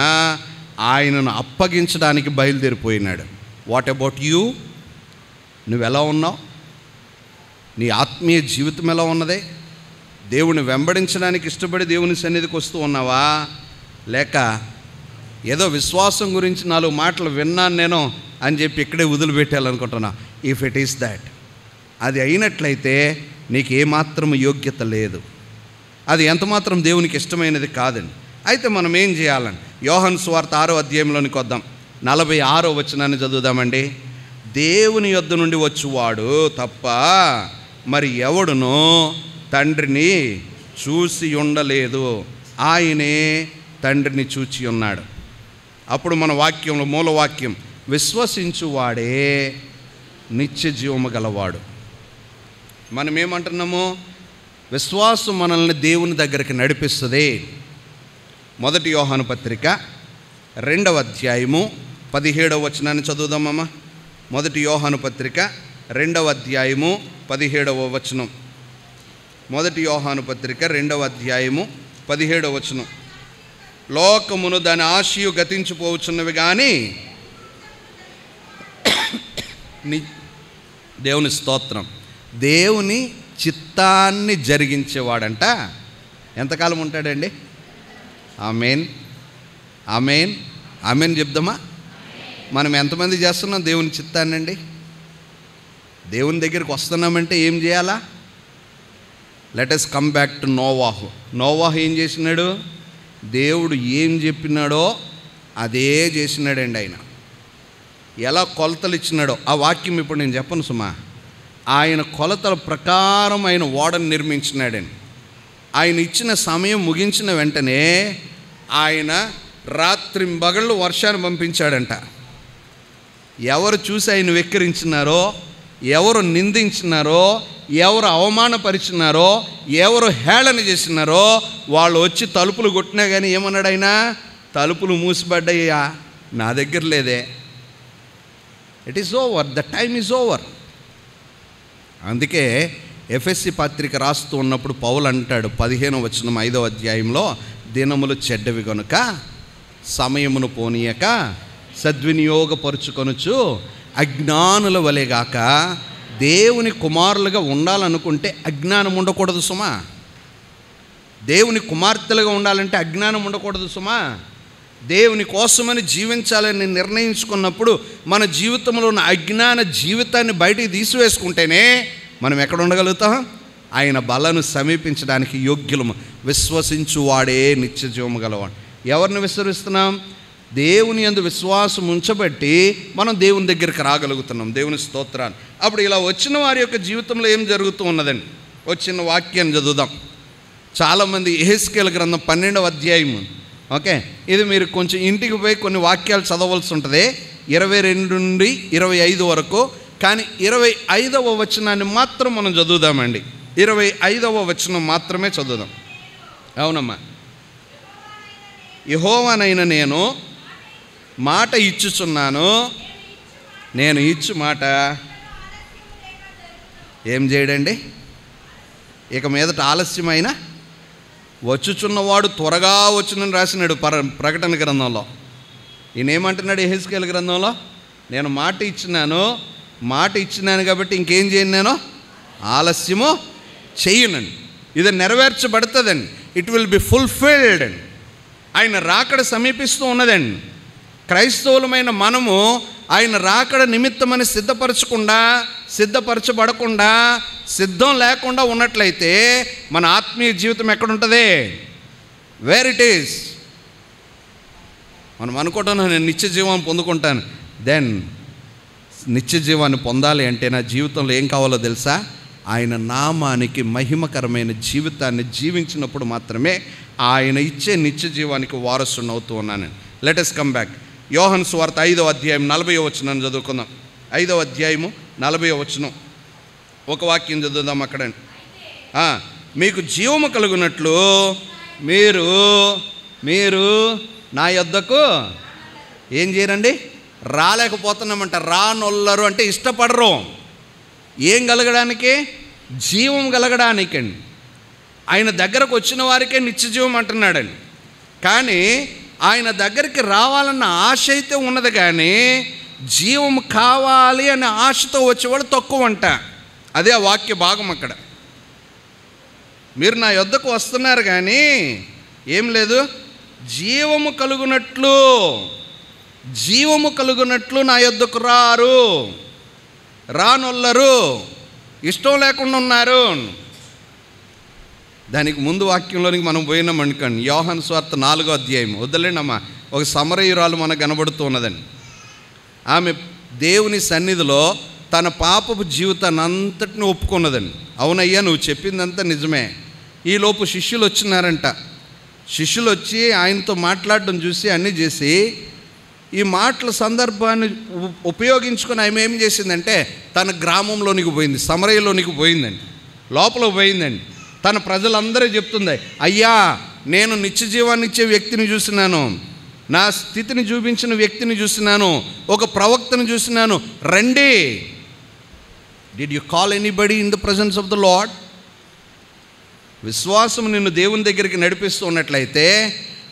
ఆయనను అప్పగించడానికి బయలుదేరిపోయినాడు. What about you? నువ్వెలా ఉన్నావు? నీ ఆత్మీయ జీవితం ఎలా ఉన్నదే? దేవుని వెంబడించడానికి ఇష్టపడి దేవుని సన్నిధికి వస్తూ ఉన్నావా? లేక ఏదో విశ్వాసం గురించి 4 మాటలు విన్నాను నేను అని చెప్పి ఇక్కడే వదిలిపెట్టాలనుకుంటున్నా? ఇఫ్ ఇట్ ఈస్ దాట్, అది అయినట్లయితే నీకు ఏమాత్రం యోగ్యత లేదు. అది ఎంతమాత్రం దేవునికి ఇష్టమైనది కాదండి. అయితే మనం ఏం చేయాలండి? యోహాను సువార్త 6వ అధ్యాయంలోనికి వద్దాం. 46వ వచనాన్ని చదువుదామండి. దేవుని యొద్ద నుండి వచ్చువాడు తప్ప మరి ఎవడునో తండ్రిని చూసి ఉండలేదు, ఆయనే తండ్రిని చూచి ఉన్నాడు. అప్పుడు మన వాక్యంలో మూలవాక్యం, విశ్వసించువాడే నిత్య జీవము గలవాడు. మనం ఏమంటున్నాము? విశ్వాసం మనల్ని దేవుని దగ్గరికి నడిపిస్తుంది. 1 యోహాను పత్రిక 2వ అధ్యాయము 17వ వచనాన్ని చదువుదామమ్మా. 1 యోహాను పత్రిక 2వ అధ్యాయము 17వ వచనం. 1 యోహాను పత్రిక 2వ అధ్యాయము 17వ వచనం. లోకమును దాని ఆశయు గతించిపోవచ్చున్నవి కానీ దేవుని స్తోత్రం, దేవుని చిత్తాన్ని జరిగించేవాడంట ఎంతకాలం ఉంటాడండి? ఆమేన్, ఆమేన్, ఆమేన్ చెప్దామా? మనం ఎంతమంది చేస్తున్నాం దేవుని చిత్తాన్ని అండి? దేవుని దగ్గరికి వస్తున్నామంటే ఏం చేయాలా? Let us come back to నోవాహు. నోవాహు ఏం చేసినాడు? దేవుడు ఏం చెప్పినాడో అదే చేసినాడండి. ఆయన ఎలా కొలతలు ఇచ్చినాడో ఆ వాక్యం ఇప్పుడు నేను చెప్పను సుమా. ఆయన కొలతల ప్రకారం ఆయన ఓడను నిర్మించినాడండి. ఆయన ఇచ్చిన సమయం ముగించిన వెంటనే ఆయన రాత్రింబగళ్ళు వర్షాన్ని పంపించాడంట. ఎవరు చూసి ఆయన వెక్కిరించినారో, ఎవరు నిందించినారో, ఎవరు అవమానపరిచినారో, ఎవరు హేళన చేసినారో వాళ్ళు వచ్చి తలుపులు కొట్టినా కానీ ఏమన్నాడు ఆయన? తలుపులు మూసిపడ్డాయ్యా, నా దగ్గర లేదే. It is over, the time is over. అందుకే ఎఫెస్సి పత్రిక రాస్తూ ఉన్నప్పుడు పౌలు అంటాడు 15వ వచనం 5వ అధ్యాయంలో, దినములు చెడ్డవి కనుక సమయమును పోనీయక సద్వినియోగపరుచుకొనుచు అజ్ఞానుల వలెగాక దేవుని కుమారులుగా ఉండాలనుకుంటే అజ్ఞానం ఉండకూడదు సుమా. దేవుని కుమార్తెలుగా ఉండాలంటే అజ్ఞానం ఉండకూడదు సుమా. దేవుని కోసమని జీవించాలని నిర్ణయించుకున్నప్పుడు మన జీవితంలో ఉన్న అజ్ఞాన జీవితాన్ని బయటికి తీసివేసుకుంటేనే మనం ఎక్కడ ఉండగలుగుతాం? ఆయన బలను సమీపించడానికి యోగ్యులము. విశ్వసించువాడే నిత్య జీవము గలవాడు. ఎవరిని విశ్వసిస్తున్నాం? దేవుని యందు విశ్వాసం ఉంచబట్టి మనం దేవుని దగ్గరికి రాగలుగుతున్నాం. దేవుని స్తోత్రాన్ని. అప్పుడు ఇలా వచ్చిన వారి యొక్క జీవితంలో ఏం జరుగుతూ ఉన్నదండి? వచ్చిన వాక్యాన్ని చదువుదాం. చాలామంది యెహెజ్కేలు గ్రంథం 12వ అధ్యాయం, ఓకే, ఇది మీరు కొంచెం ఇంటికి పోయి కొన్ని వాక్యాలు చదవలసి ఉంటుంది 22 నుండి 25 వరకు. కానీ 25వ వచనాన్ని మాత్రం మనం చదువుదామండి. 25వ వచనం మాత్రమే చదువుదాం. అవునమ్మా. యెహోవానైన నేను మాట ఇచ్చుచున్నాను, నేను ఇచ్చు మాట ఏం చేయడండి? ఇక మీదట ఆలస్యమైన వచ్చుచున్నవాడు త్వరగా వచ్చునని రాసినాడు ప్రకటన గ్రంథంలో. ఈయన ఏమంటున్నాడు యెహెజ్కేలు గ్రంథంలో? నేను మాట ఇచ్చినాను కాబట్టి ఇంకేం చేయను, నేను ఆలస్యము చెయ్యనండి. ఇది నెరవేర్చబడుతుందండి. ఇట్ విల్ బి ఫుల్ఫిల్డ్ అండి. ఆయన రాకడ సమీపిస్తూ ఉన్నదండి. క్రైస్తవులమైన మనము ఆయన రాకడ నిమిత్తమని సిద్ధపరచబడకుండా సిద్ధం లేకుండా ఉన్నట్లయితే మన ఆత్మీయ జీవితం ఎక్కడుంటుంది? Where it is. మనం అనుకుంటాను నేను నిత్య జీవాన్ని పొందుకుంటాను. దెన్ నిత్య జీవాన్ని పొందాలి అంటే నా జీవితంలో ఏం కావాలో తెలుసా? ఆయన నామానికి మహిమకరమైన జీవితాన్ని జీవించినప్పుడు మాత్రమే ఆయన ఇచ్చే నిత్య జీవానికి వారసుని అవుతూ ఉన్నాను. Let us come back. యోహాను సువార్త 5వ అధ్యాయం 40వ వచనం చదువుకుందాం. 5వ అధ్యాయము 40వ వచనం ఒక వాక్యం చదువుదాం అక్కడ. మీకు జీవము కలుగునట్లు మీరు నా యొద్దకు ఏం చేయరండి? రాలేకపోతున్నామంట. రానొల్లరు అంటే ఇష్టపడరు. ఏం కలగడానికి? జీవం కలగడానికండి. ఆయన దగ్గరకు వచ్చిన వారికే నిత్య జీవం అంటున్నాడండి. కానీ ఆయన దగ్గరికి రావాలన్న ఆశ అయితే ఉన్నది, కానీ జీవం కావాలి అనే ఆశతో వచ్చేవాడు తక్కువ అంట. అదే ఆ వాక్య భాగం అక్కడ. మీరు నా యొద్దకు వస్తున్నారు కానీ ఏం లేదు, జీవము కలుగునట్లు నా యొద్దకు రానొల్లరు, ఇష్టం లేకుండా ఉన్నారు. దానికి ముందు వాక్యంలోనికి మనం పోయినాం అనుకోండి. యోహాను సువార్త 4వ అధ్యాయం వద్దులేండి అమ్మా. ఒక సమరయురాలు మనకు కనబడుతూ ఉన్నదండి. ఆమె దేవుని సన్నిధిలో తన పాపపు జీవితాన్ని అంతటిని ఒప్పుకున్నదండి. అవునయ్యా నువ్వు చెప్పిందంతా నిజమే. ఈలోపు శిష్యులు వచ్చినారంట. శిష్యులు వచ్చి ఆయనతో మాట్లాడడం చూసి అన్నీ చేసి ఈ మాటల సందర్భాన్ని ఉపయోగించుకొని ఆమె ఏం చేసిందంటే తన గ్రామంలోనికి పోయింది, సమరయలోనికి పోయిందండి. లోపల పోయిందండి. తన ప్రజలందరూ చెప్తుంది, అయ్యా నేను నిత్య జీవాన్ని ఇచ్చే వ్యక్తిని చూసినాను, నా స్థితిని చూపించిన వ్యక్తిని చూసినాను, ఒక ప్రవక్తను చూసినాను, రండి. Did you call anybody in the presence of the lord? విశ్వాసం నిన్ను దేవుని దగ్గరికి నడిపిస్తూ ఉన్నట్లయితే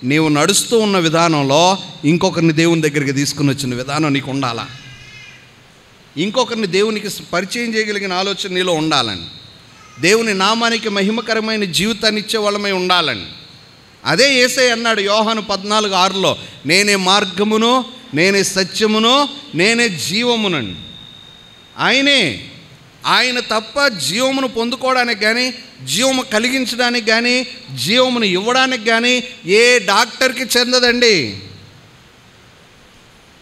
నీవు నడుస్తూ ఉన్న విధానంలో ఇంకొకరిని దేవుని దగ్గరికి తీసుకుని వచ్చిన విధానం నీకు ఉండాలా. ఇంకొకరిని దేవునికి పరిచయం చేయగలిగిన ఆలోచన నీలో ఉండాలని, దేవుని నామానికి మహిమకరమైన జీవితాన్ని ఇచ్చే వాళ్ళమై ఉండాలని. అదే యేసయ్య అన్నాడు యోహాను 14:6లో, నేనే మార్గమును, నేనే సత్యమును, నేనే జీవమునండి. ఆయన తప్ప జీవమును పొందుకోవడానికి కానీ, జీవము కలిగించడానికి కానీ, జీవమును ఇవ్వడానికి కానీ ఏ డాక్టర్కి చెందదండి,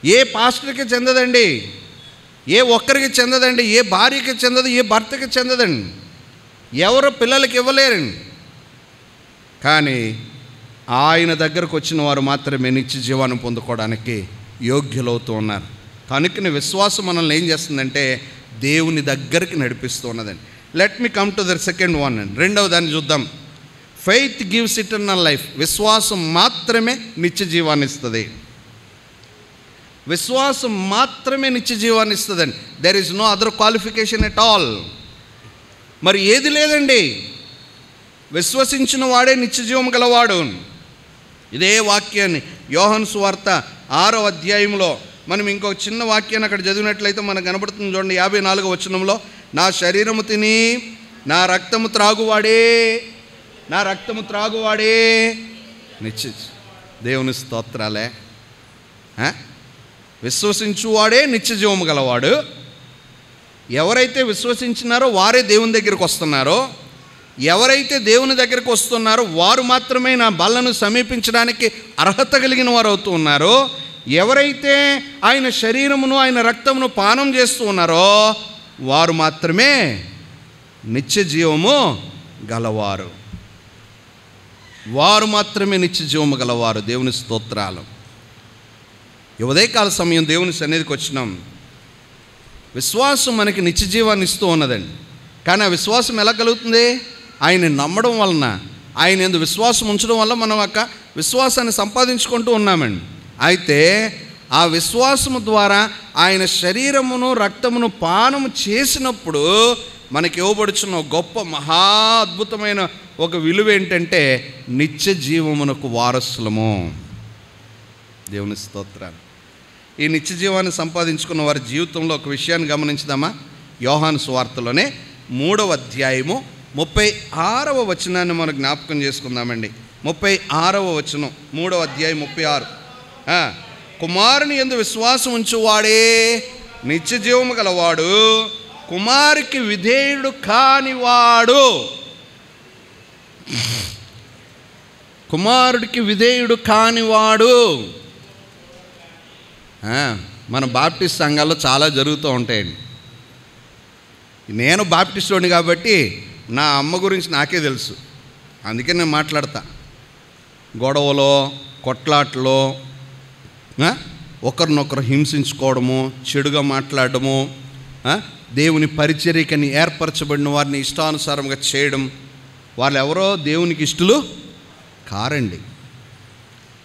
ఏ పాస్టర్కి చెందదండి, ఏ ఒక్కరికి చెందదండి, ఏ భార్యకి చెందదు, ఏ భర్తకి చెందదండి, ఎవరు పిల్లలకి ఇవ్వలేరండి. కానీ ఆయన దగ్గరకు వచ్చిన వారు మాత్రమే నిత్య జీవాన్ని పొందుకోవడానికి యోగ్యులవుతూ ఉన్నారు. కనుకని విశ్వాసం మనల్ని ఏం చేస్తుందంటే దేవుని దగ్గరికి నడిపిస్తూ ఉన్నదండి. Let me come to the second one అండి. రెండవ దాన్ని చూద్దాం. Faith gives eternal life. విశ్వాసం మాత్రమే నిత్య జీవాన్ని ఇస్తుంది. విశ్వాసం మాత్రమే నిత్య జీవాన్ని ఇస్తుందండి. There is no other qualification at all. మరి ఏది లేదండి. విశ్వసించిన వాడే నిత్య జీవం గలవాడు. ఇదే వాక్యాన్ని యోహాను సువార్త 6వ అధ్యాయంలో మనం ఇంకొక చిన్న వాక్యాన్ని అక్కడ చదివినట్లయితే మనకు కనబడుతుంది. చూడండి 54వ వచనంలో, నా శరీరము తిని నా రక్తము త్రాగువాడే నిత్య. దేవుని స్తోత్రాలే. విశ్వసించువాడే నిత్య జీవము గలవాడు. ఎవరైతే విశ్వసించినారో వారే దేవుని దగ్గరికి వస్తున్నారో, ఎవరైతే దేవుని దగ్గరికి వస్తున్నారో వారు మాత్రమే నా బలను సమీపించడానికి అర్హత కలిగిన వారు అవుతూ ఉన్నారో, ఎవరైతే ఆయన శరీరమును ఆయన రక్తమును పానం చేస్తూ ఉన్నారో వారు మాత్రమే నిత్య జీవము గలవారు. వారు మాత్రమే నిత్య జీవము గలవారు. దేవుని స్తోత్రాలు. ఈ ఉదయకాల సమయం దేవుని సన్నిధికి వచ్చినాం. విశ్వాసం మనకి నిత్య జీవాన్ని ఇస్తూ ఉన్నదండి. కానీ ఆ విశ్వాసం ఎలా కలుగుతుంది? ఆయన నమ్మడం వలన, ఆయన యందు విశ్వాసం ఉంచడం వల్ల మనం ఒక విశ్వాసాన్ని సంపాదించుకుంటూ ఉన్నామండి. అయితే ఆ విశ్వాసము ద్వారా ఆయన శరీరమును రక్తమును పానము చేసినప్పుడు మనకి ఇవ్వబడుచున్న గొప్ప మహా అద్భుతమైన ఒక విలువ ఏంటంటే నిత్య జీవమునకు వారసులము. దేవుని స్తోత్రాలు. ఈ నిత్య జీవాన్ని సంపాదించుకున్న వారి జీవితంలో ఒక విషయాన్ని గమనించుదామా? యోహాను సువార్తలోనే 3వ అధ్యాయము 36వ వచనాన్ని మనం జ్ఞాపకం చేసుకుందామండి. 36వ వచనం, 3వ అధ్యాయం 36. కుమారుని యందు విశ్వాసం ఉంచువాడే నిత్య జీవము గలవాడు, కుమారునికి విధేయుడు కానివాడు, కుమారుడికి విధేయుడు కానివాడు. మన బాప్టిస్ట్ సంఘాల్లో చాలా జరుగుతూ ఉంటాయండి. నేను బాప్టిస్టుని కాబట్టి నా అమ్మ గురించి నాకే తెలుసు, అందుకే నేను మాట్లాడతా. గొడవలో, కొట్లాటలో, ఒకరినొకరు హింసించుకోవడము, చెడుగా మాట్లాడము, దేవుని పరిచర్యకని ఏర్పరచబడిన వారిని ఇష్టానుసారంగా చేయడం, వాళ్ళు ఎవరో దేవునికి ఇష్టలు కారండి.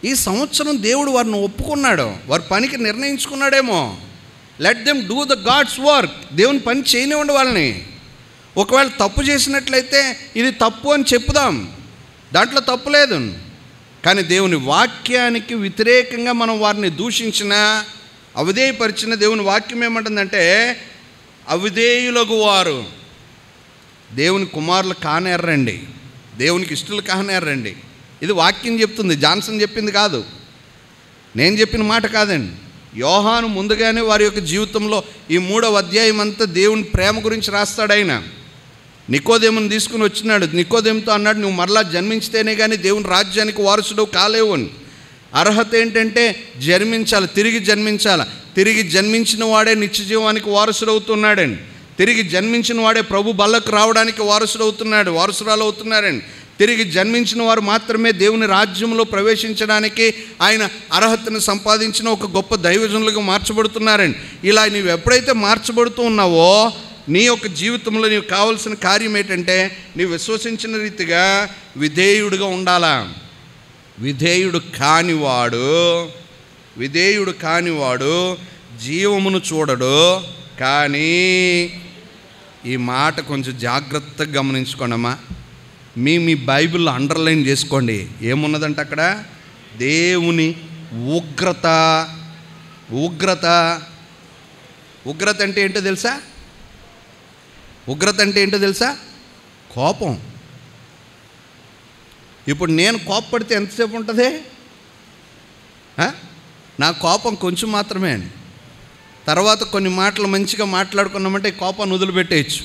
ఈ సంవత్సరం దేవుడు వారిని ఒప్పుకున్నాడు, వారి పనికి నిర్ణయించుకున్నాడేమో. Let them do the God's work. దేవుని పని చేయనివ్వండి వాళ్ళని. ఒకవేళ తప్పు చేసినట్లయితే ఇది తప్పు అని చెప్పుదాం, దాంట్లో తప్పు లేదు. కానీ దేవుని వాక్యానికి వ్యతిరేకంగా మనం వారిని దూషించినా, అవిధేయపరిచిన దేవుని వాక్యం ఏమంటుందంటే అవిధేయులకు వారు దేవుని కుమారులు కానేర్రండి, దేవునికి ఇష్టలు కానేర్రండి. ఇది వాక్యం చెప్తుంది, జాన్సన్ చెప్పింది కాదు, నేను చెప్పిన మాట కాదండి. యోహాను ముందుగానే వారి యొక్క జీవితంలో ఈ 3వ అధ్యాయం అంతా దేవుని ప్రేమ గురించి రాస్తాడు. ఆయన నికోదేముని తీసుకుని వచ్చినాడు. నికోదేముతో అన్నాడు, నువ్వు మరలా జన్మించితేనే కానీ దేవుని రాజ్యానికి వారసుడు కాలేవు అని. అర్హత ఏంటంటే జన్మించాలి, తిరిగి జన్మించాలి. తిరిగి జన్మించిన వాడే నిత్య జీవానికి వారసుడవుతున్నాడండి. తిరిగి జన్మించిన వాడే ప్రభు బల్లకు రావడానికి వారసురాలు అవుతున్నారండి. తిరిగి జన్మించిన వారు మాత్రమే దేవుని రాజ్యంలో ప్రవేశించడానికి ఆయన అర్హతను సంపాదించిన ఒక గొప్ప దైవజనులుగా మార్చబడుతున్నారండి. ఇలా నీవు ఎప్పుడైతే మార్చబడుతూ ఉన్నావో నీ యొక్క జీవితంలో నీకు కావాల్సిన కార్యం ఏంటంటే నీవు విశ్వసించిన రీతిగా విధేయుడిగా ఉండాలా. విధేయుడు కానివాడు జీవమును చూడడు. కానీ ఈ మాట కొంచెం జాగ్రత్తగా గమనించుకోండమ్మా. మీ బైబిల్లో అండర్లైన్ చేసుకోండి. ఏమున్నదంటే అక్కడ దేవుని ఉగ్రత అంటే ఏంటో తెలుసా? ఉగ్రత అంటే ఏంటో తెలుసా? కోపం. ఇప్పుడు నేను కోపపడితే ఎంతసేపు ఉంటుంది? నా కోపం కొంచెం మాత్రమే అండి. తర్వాత కొన్ని మాటలు మంచిగా మాట్లాడుకున్నామంటే కోపాన్ని వదిలిపెట్టేయచ్చు.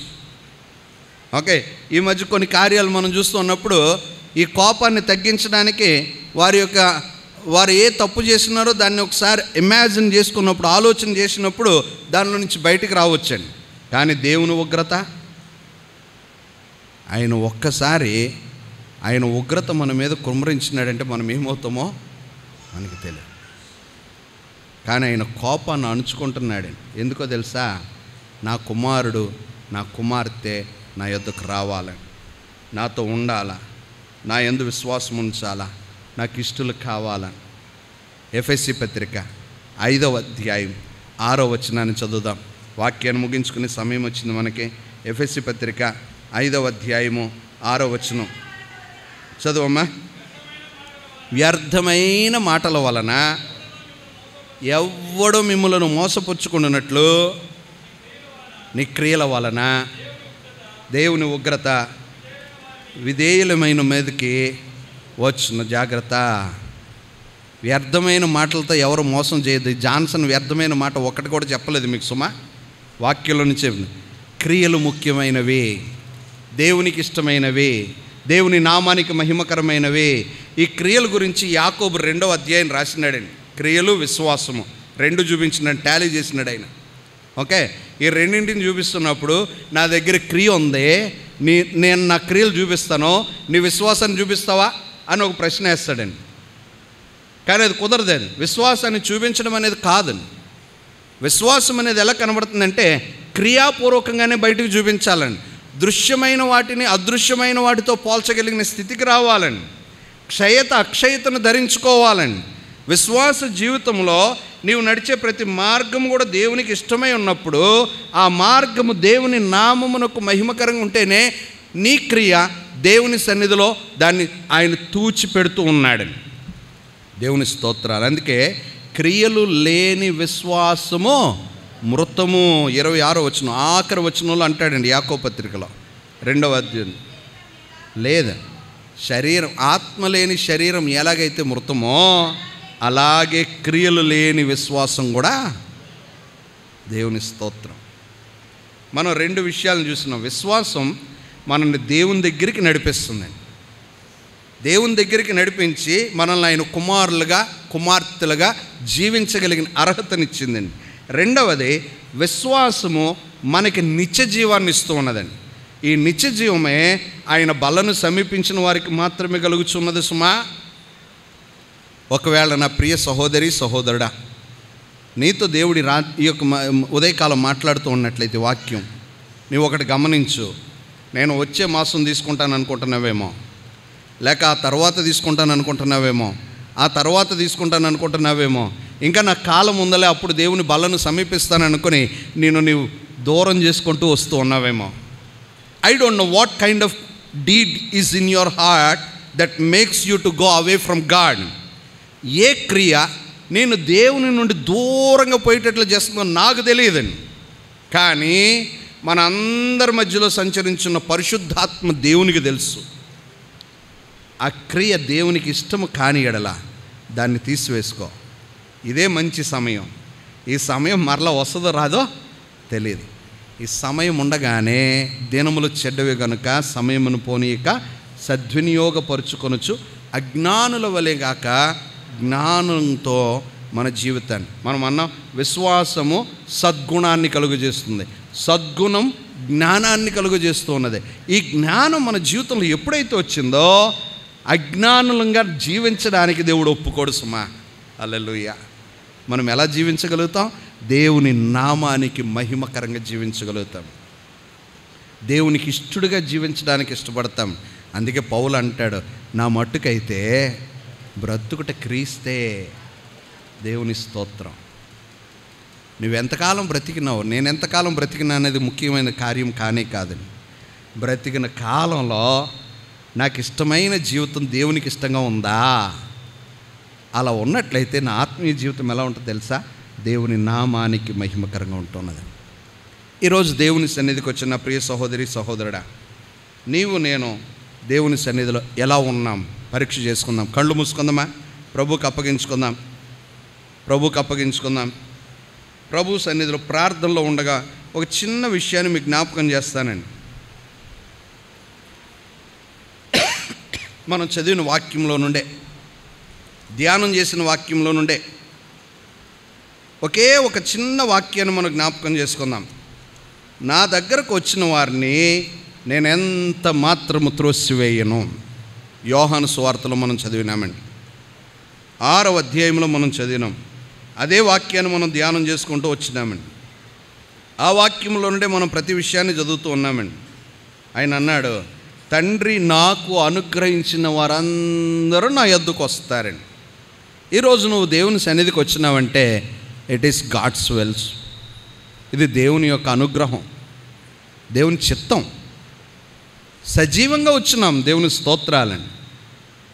ఓకే, ఈ మధ్య కొన్ని కార్యాలు మనం చూస్తున్నప్పుడు ఈ కోపాన్ని తగ్గించడానికి వారు ఏ తప్పు చేసినారో దాన్ని ఒకసారి ఇమాజిన్ చేసుకున్నప్పుడు, ఆలోచన చేసినప్పుడు దానిలో నుంచి బయటికి రావచ్చండి. కానీ దేవుని ఉగ్రత, ఆయన ఉగ్రత మన మీద కుమ్మరించినాడంటే మనం ఏమవుతామో మనకి తెలియదు. కానీ ఆయన కోపాన్ని అణుచుకుంటున్నాడండి. ఎందుకో తెలుసా? నా కుమారుడు, నా కుమార్తె నా యొద్దకు రావాలని, నాతో ఉండాలా, నా యందు విశ్వాసం ఉంచాలా, నాకు ఇష్టలు కావాలని. ఎఫెసీ పత్రిక 5వ అధ్యాయం 6వ వచనాన్ని చదువుదాం. వాక్యాన్ని ముగించుకునే సమయం వచ్చింది మనకి. ఎఫెసీ పత్రిక 5వ అధ్యాయము 6వ వచనం చదువమ్మా. వ్యర్థమైన మాటల వలన ఎవ్వడు మిమ్ములను మోసపుచ్చుకున్నట్లు నీ క్రియల వలన దేవుని ఉగ్రత విధేయులమైన మీదకి వచ్చిన. జాగ్రత్త. వ్యర్థమైన మాటలతో ఎవరు మోసం చేయదు. జాన్సన్ వ్యర్థమైన మాట ఒక్కటి కూడా చెప్పలేదు మీకు సుమా. వాక్యంలో నుంచి క్రియలు ముఖ్యమైనవి, దేవునికి ఇష్టమైనవి, దేవుని నామానికి మహిమకరమైనవి. ఈ క్రియల గురించి యాకోబు 2వ అధ్యాయం రాసినాడండి. క్రియలు విశ్వాసము రెండు చూపించినాడు, టాలీ చేసినాడు ఆయన. ఓకే, ఈ రెండింటిని చూపిస్తున్నప్పుడు నా దగ్గర క్రియ ఉంది, నేను నా క్రియలు చూపిస్తాను, నీ విశ్వాసాన్ని చూపిస్తావా అని ఒక ప్రశ్న వేస్తాడండి. కానీ అది కుదరదండి. విశ్వాసాన్ని చూపించడం అనేది కాదండి. విశ్వాసం అనేది ఎలా కనబడుతుందంటే క్రియాపూర్వకంగానే బయటకు చూపించాలండి. దృశ్యమైన వాటిని అదృశ్యమైన వాటితో పోల్చగలిగిన స్థితికి రావాలండి. అక్షయతను ధరించుకోవాలండి. విశ్వాస జీవితంలో నీవు నడిచే ప్రతి మార్గం కూడా దేవునికి ఇష్టమై ఉన్నప్పుడు ఆ మార్గము దేవుని నామమునకు మహిమకరంగా ఉంటేనే నీ క్రియ దేవుని సన్నిధిలో దాన్ని ఆయన తూచి పెడుతూ ఉన్నాడని. దేవుని స్తోత్రాలు. అందుకే క్రియలు లేని విశ్వాసము మృతము. 26వ వచనం ఆఖరి వచనంలో అంటాడండి యాకోబు పత్రికలో 2వ అధ్యాయం. లేదా శరీరం, ఆత్మ లేని శరీరం ఎలాగైతే మృతమో అలాగే క్రియలు లేని విశ్వాసం కూడా. దేవుని స్తోత్రం. మనం 2 విషయాలను చూస్తున్నాం. విశ్వాసం మనల్ని దేవుని దగ్గరికి నడిపిస్తుందండి. దేవుని దగ్గరికి నడిపించి మనల్ని ఆయన కుమారులుగా కుమార్తెలుగా జీవించగలిగిన అర్హతనిచ్చిందండి. రెండవది, విశ్వాసము మనకి నిత్య జీవాన్ని ఇస్తూ ఉన్నదండి. ఈ నిత్య జీవమే ఆయన బలను సమీపించిన వారికి మాత్రమే కలుగుచున్నది సుమా. ఒకవేళ నా ప్రియ సహోదరి సహోదరుడా, నీతో దేవుడి ఈ యొక్క ఉదయకాలం మాట్లాడుతూ ఉన్నట్లయితే వాక్యం, నీవు ఒకటి గమనించు. నేను వచ్చే మాసం తీసుకుంటాను అనుకుంటున్నావేమో, లేక ఆ తర్వాత తీసుకుంటాను అనుకుంటున్నావేమో, ఆ తర్వాత తీసుకుంటాను అనుకుంటున్నావేమో, ఇంకా నా కాలం ఉందలే అప్పుడు దేవుని బలను సమీపిస్తాను అనుకుని నీవు దూరం చేసుకుంటూ వస్తూ ఉన్నావేమో. I don't know what kind of deed is in your heart that makes you to go away from God. ఏ క్రియ నేను దేవుని నుండి దూరంగా పోయేటట్లు చేస్తుందో నాకు తెలియదండి. కానీ మన అందరి మధ్యలో సంచరించున్న పరిశుద్ధాత్మ దేవునికి తెలుసు. ఆ క్రియ దేవునికి ఇష్టము కాని ఎడల దాన్ని తీసివేసుకో. ఇదే మంచి సమయం. ఈ సమయం మరలా వస్తుందో రాదో తెలియదు. ఈ సమయం ఉండగానే దినములు చెడ్డవి కనుక సమయమును పోనీయక సద్వినియోగపరుచుకొనొచ్చు. అజ్ఞానుల వలె గాక జ్ఞానంతో మన జీవితాన్ని మనం అన్నాం. విశ్వాసము సద్గుణాన్ని కలుగజేస్తుంది, సద్గుణం జ్ఞానాన్ని కలుగజేస్తూ ఉన్నది. ఈ జ్ఞానం మన జీవితంలో ఎప్పుడైతే వచ్చిందో అజ్ఞానులంగా జీవించడానికి దేవుడు ఒప్పుకోడు సుమా. హల్లెలూయా. మనం ఎలా జీవించగలుగుతాం? దేవుని నామానికి మహిమకరంగా జీవించగలుగుతాం. దేవునికి ఇష్టడుగా జీవించడానికి ఇష్టపడతాం. అందుకే పౌలు అంటాడు, నా మట్టుకైతే బ్రతుకుట క్రీస్తే. దేవుని స్తోత్రం. నువ్వెంతకాలం బ్రతికినావు, నేను ఎంతకాలం బ్రతికినా అనేది ముఖ్యమైన కార్యం కానే కాదండి. బ్రతికిన కాలంలో నాకు ఇష్టమైన జీవితం దేవునికి ఇష్టంగా ఉందా? అలా ఉన్నట్లయితే నా ఆత్మీయ జీవితం ఎలా ఉంటుందో తెలుసా? దేవుని నామానికి మహిమకరంగా ఉంటున్నది. ఈరోజు దేవుని సన్నిధికి వచ్చిన ప్రియ సహోదరి సహోదరుడా, నీవు నేను దేవుని సన్నిధిలో ఎలా ఉన్నాం పరీక్ష చేసుకుందాం. కళ్ళు మూసుకుందామా? ప్రభువుకి అప్పగించుకుందాం. ప్రభు సన్నిధిలో ప్రార్థనలో ఉండగా ఒక చిన్న విషయాన్ని మీకు జ్ఞాపకం చేస్తానండి. మనం చదివిన వాక్యంలో నుండే, ధ్యానం చేసిన వాక్యంలో నుండే ఒకే ఒక చిన్న వాక్యాన్ని మనం జ్ఞాపకం చేసుకుందాం. నా దగ్గరకు వచ్చిన వారిని నేను ఎంత మాత్రము త్రోసివేయను. యోహాను సువార్తలో మనం చదివినామండి. 6వ అధ్యాయంలో మనం చదివినాం. అదే వాక్యాన్ని మనం ధ్యానం చేసుకుంటూ వచ్చినామండి. ఆ వాక్యంలో నుండే మనం ప్రతి విషయాన్ని చదువుతూ ఉన్నామండి. ఆయన అన్నాడు, తండ్రి నాకు అనుగ్రహించిన వారందరూ నా యొద్దకు వస్తారండి. ఈరోజు నువ్వు దేవుని సన్నిధికి వచ్చినావంటే ఇట్ ఈస్ గాడ్స్ వెల్స్. ఇది దేవుని యొక్క అనుగ్రహం, దేవుని చిత్తం. సజీవంగా వచ్చినాం, దేవుని స్తోత్రాలండి.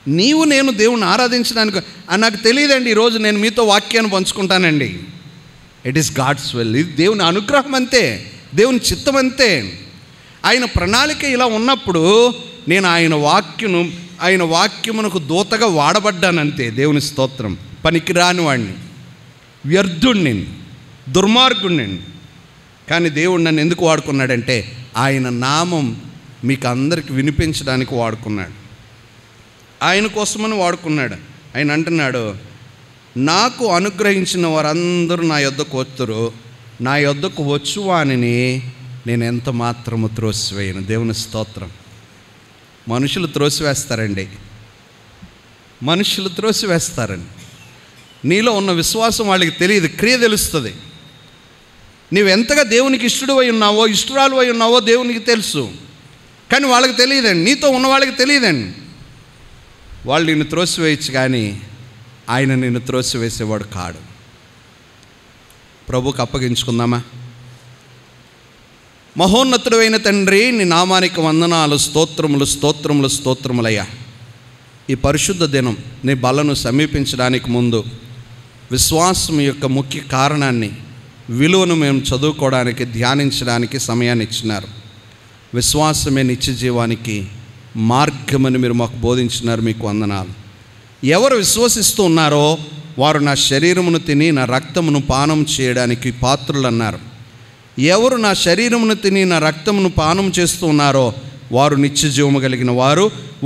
నీవు నేను దేవుని ఆరాధించడానికి నాకు తెలియదండి. ఈరోజు నేను మీతో వాక్యాన్ని పంచుకుంటానండి. It is God's will. ఇది దేవుని అనుగ్రహం అంతే, దేవుని చిత్తం అంతే. ఆయన ప్రణాళిక ఇలా ఉన్నప్పుడు నేను ఆయన వాక్యమునకు దూతగా వాడబడ్డానంతే. దేవుని స్తోత్రం. పనికిరాని వాడిని, వ్యర్థుణ్ణి, దుర్మార్గుణ్ణి. కానీ దేవుడు నన్ను ఎందుకు వాడుకున్నాడంటే ఆయన నామం మీకు అందరికి వినిపించడానికి వాడుకున్నాడు. ఆయన కోసమని వాడుకున్నాడు. ఆయన అంటున్నాడు, నాకు అనుగ్రహించిన వారందరూ నా యొద్దకు వస్తురు, నా యొద్దకు వచ్చువానిని నేను ఎంత మాత్రము త్రోసివేయను. దేవుని స్తోత్రం. మనుషులు త్రోసివేస్తారండి, నీలో ఉన్న విశ్వాసం వాళ్ళకి తెలియదు, క్రియ తెలుస్తుంది. నీవెంతగా దేవునికి ఇష్టడువై ఉన్నావో, ఇష్టరాలు అయి ఉన్నావో దేవునికి తెలుసు. కానీ వాళ్ళకి తెలియదండి, నీతో ఉన్న వాళ్ళకి తెలియదండి. వాళ్ళు నిన్ను త్రోసివేయచ్చు, కానీ ఆయన నిన్ను త్రోసివేసేవాడు కాడు. ప్రభువుకి అప్పగించుకుందామా? మహోన్నతుడైన తండ్రి, నీ నామానికి వందనాలు, స్తోత్రములయ్యా. ఈ పరిశుద్ధ దినం నీ బలను సమీపించడానికి ముందు విశ్వాసం యొక్క ముఖ్య కారణాన్ని, విలువను మేము చదువుకోవడానికి, ధ్యానించడానికి సమయాన్ని ఇచ్చినారు. విశ్వాసమే నిత్య జీవానికి మార్గమని మీరు మాకు బోధించినారు. మీకు వందనాలు. ఎవరు విశ్వసిస్తూ ఉన్నారో వారు నా శరీరమును తిని నా రక్తమును పానం చేయడానికి పాత్రులన్నారు. ఎవరు నా శరీరమును తిని నా రక్తమును పానం చేస్తూ ఉన్నారో వారు నిత్య జీవము కలిగిన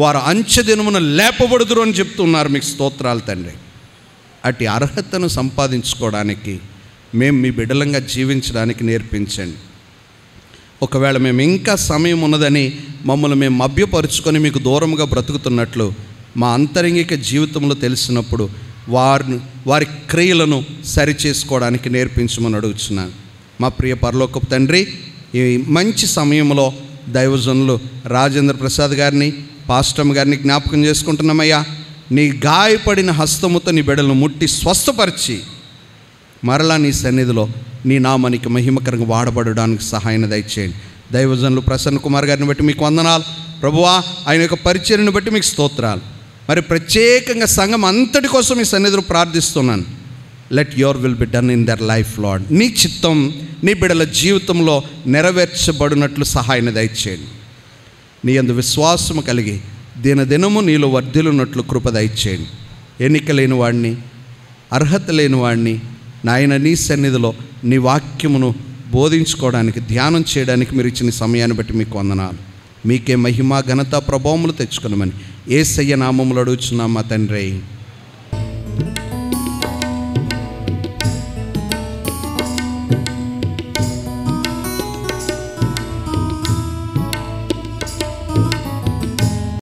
వారు అంచెదినమున లేపబడుదురు అని చెప్తున్నారు. మీకు స్తోత్రాలు తండ్రి. అట్టి అర్హతను సంపాదించుకోవడానికి మేము మీ బిడ్డలంగా జీవించడానికి నేర్పించండి. ఒకవేళ మేము ఇంకా సమయం ఉన్నదని మమ్మల్ని మేము మభ్యపరుచుకొని మీకు దూరంగా బ్రతుకుతున్నట్లు మా అంతరంగిక జీవితంలో తెలిసినప్పుడు వారి క్రియలను సరిచేసుకోవడానికి నేర్పించమని అడుగుతున్నాను. మా ప్రియ పరలోకపు తండ్రి, ఈ మంచి సమయంలో దైవజనులు రాజేంద్ర ప్రసాద్ గారిని, పాస్టమ్ గారిని జ్ఞాపకం చేసుకుంటున్నామయ్యా. నీ గాయపడిన హస్తముతో నీ బిడ్డలను ముట్టి స్వస్థపరిచి మరలా నీ సన్నిధిలో నీ నామానికి మహిమకరంగా వాడబడడానికి సహాయాన్ని దయచేయండి. దైవజనులు ప్రసన్న కుమార్ గారిని బట్టి మీకు వందనాలు ప్రభువా. ఆయన యొక్క పరిచర్యను బట్టి మీకు స్తోత్రాలు. మరి ప్రత్యేకంగా సంఘం అంతటి కోసం ఈ సన్నిధిలో ప్రార్థిస్తున్నాను. Let your will be done in their life lord. నీ చిత్తం నీ బిడ్డల జీవితంలో నెరవేర్చబడినట్లు సహాయాన్ని దయచేయండి. నీ యందు విశ్వాసము కలిగి దినదినము నీలో వర్ధిల్లున్నట్లు కృప దయచేయండి. ఎన్నిక లేని వాడిని, అర్హత లేని వాడిని నాయన నీ సన్నిధిలో నీ వాక్యమును బోధించుకోవడానికి, ధ్యానం చేయడానికి మీరు ఇచ్చిన సమయాన్ని బట్టి మీకు వందనాలు. మీకే మహిమ, ఘనత, ప్రభావములు తెచ్చుకున్నామని యేసయ్య నామములో అడుగుచున్నాం మా తండ్రి.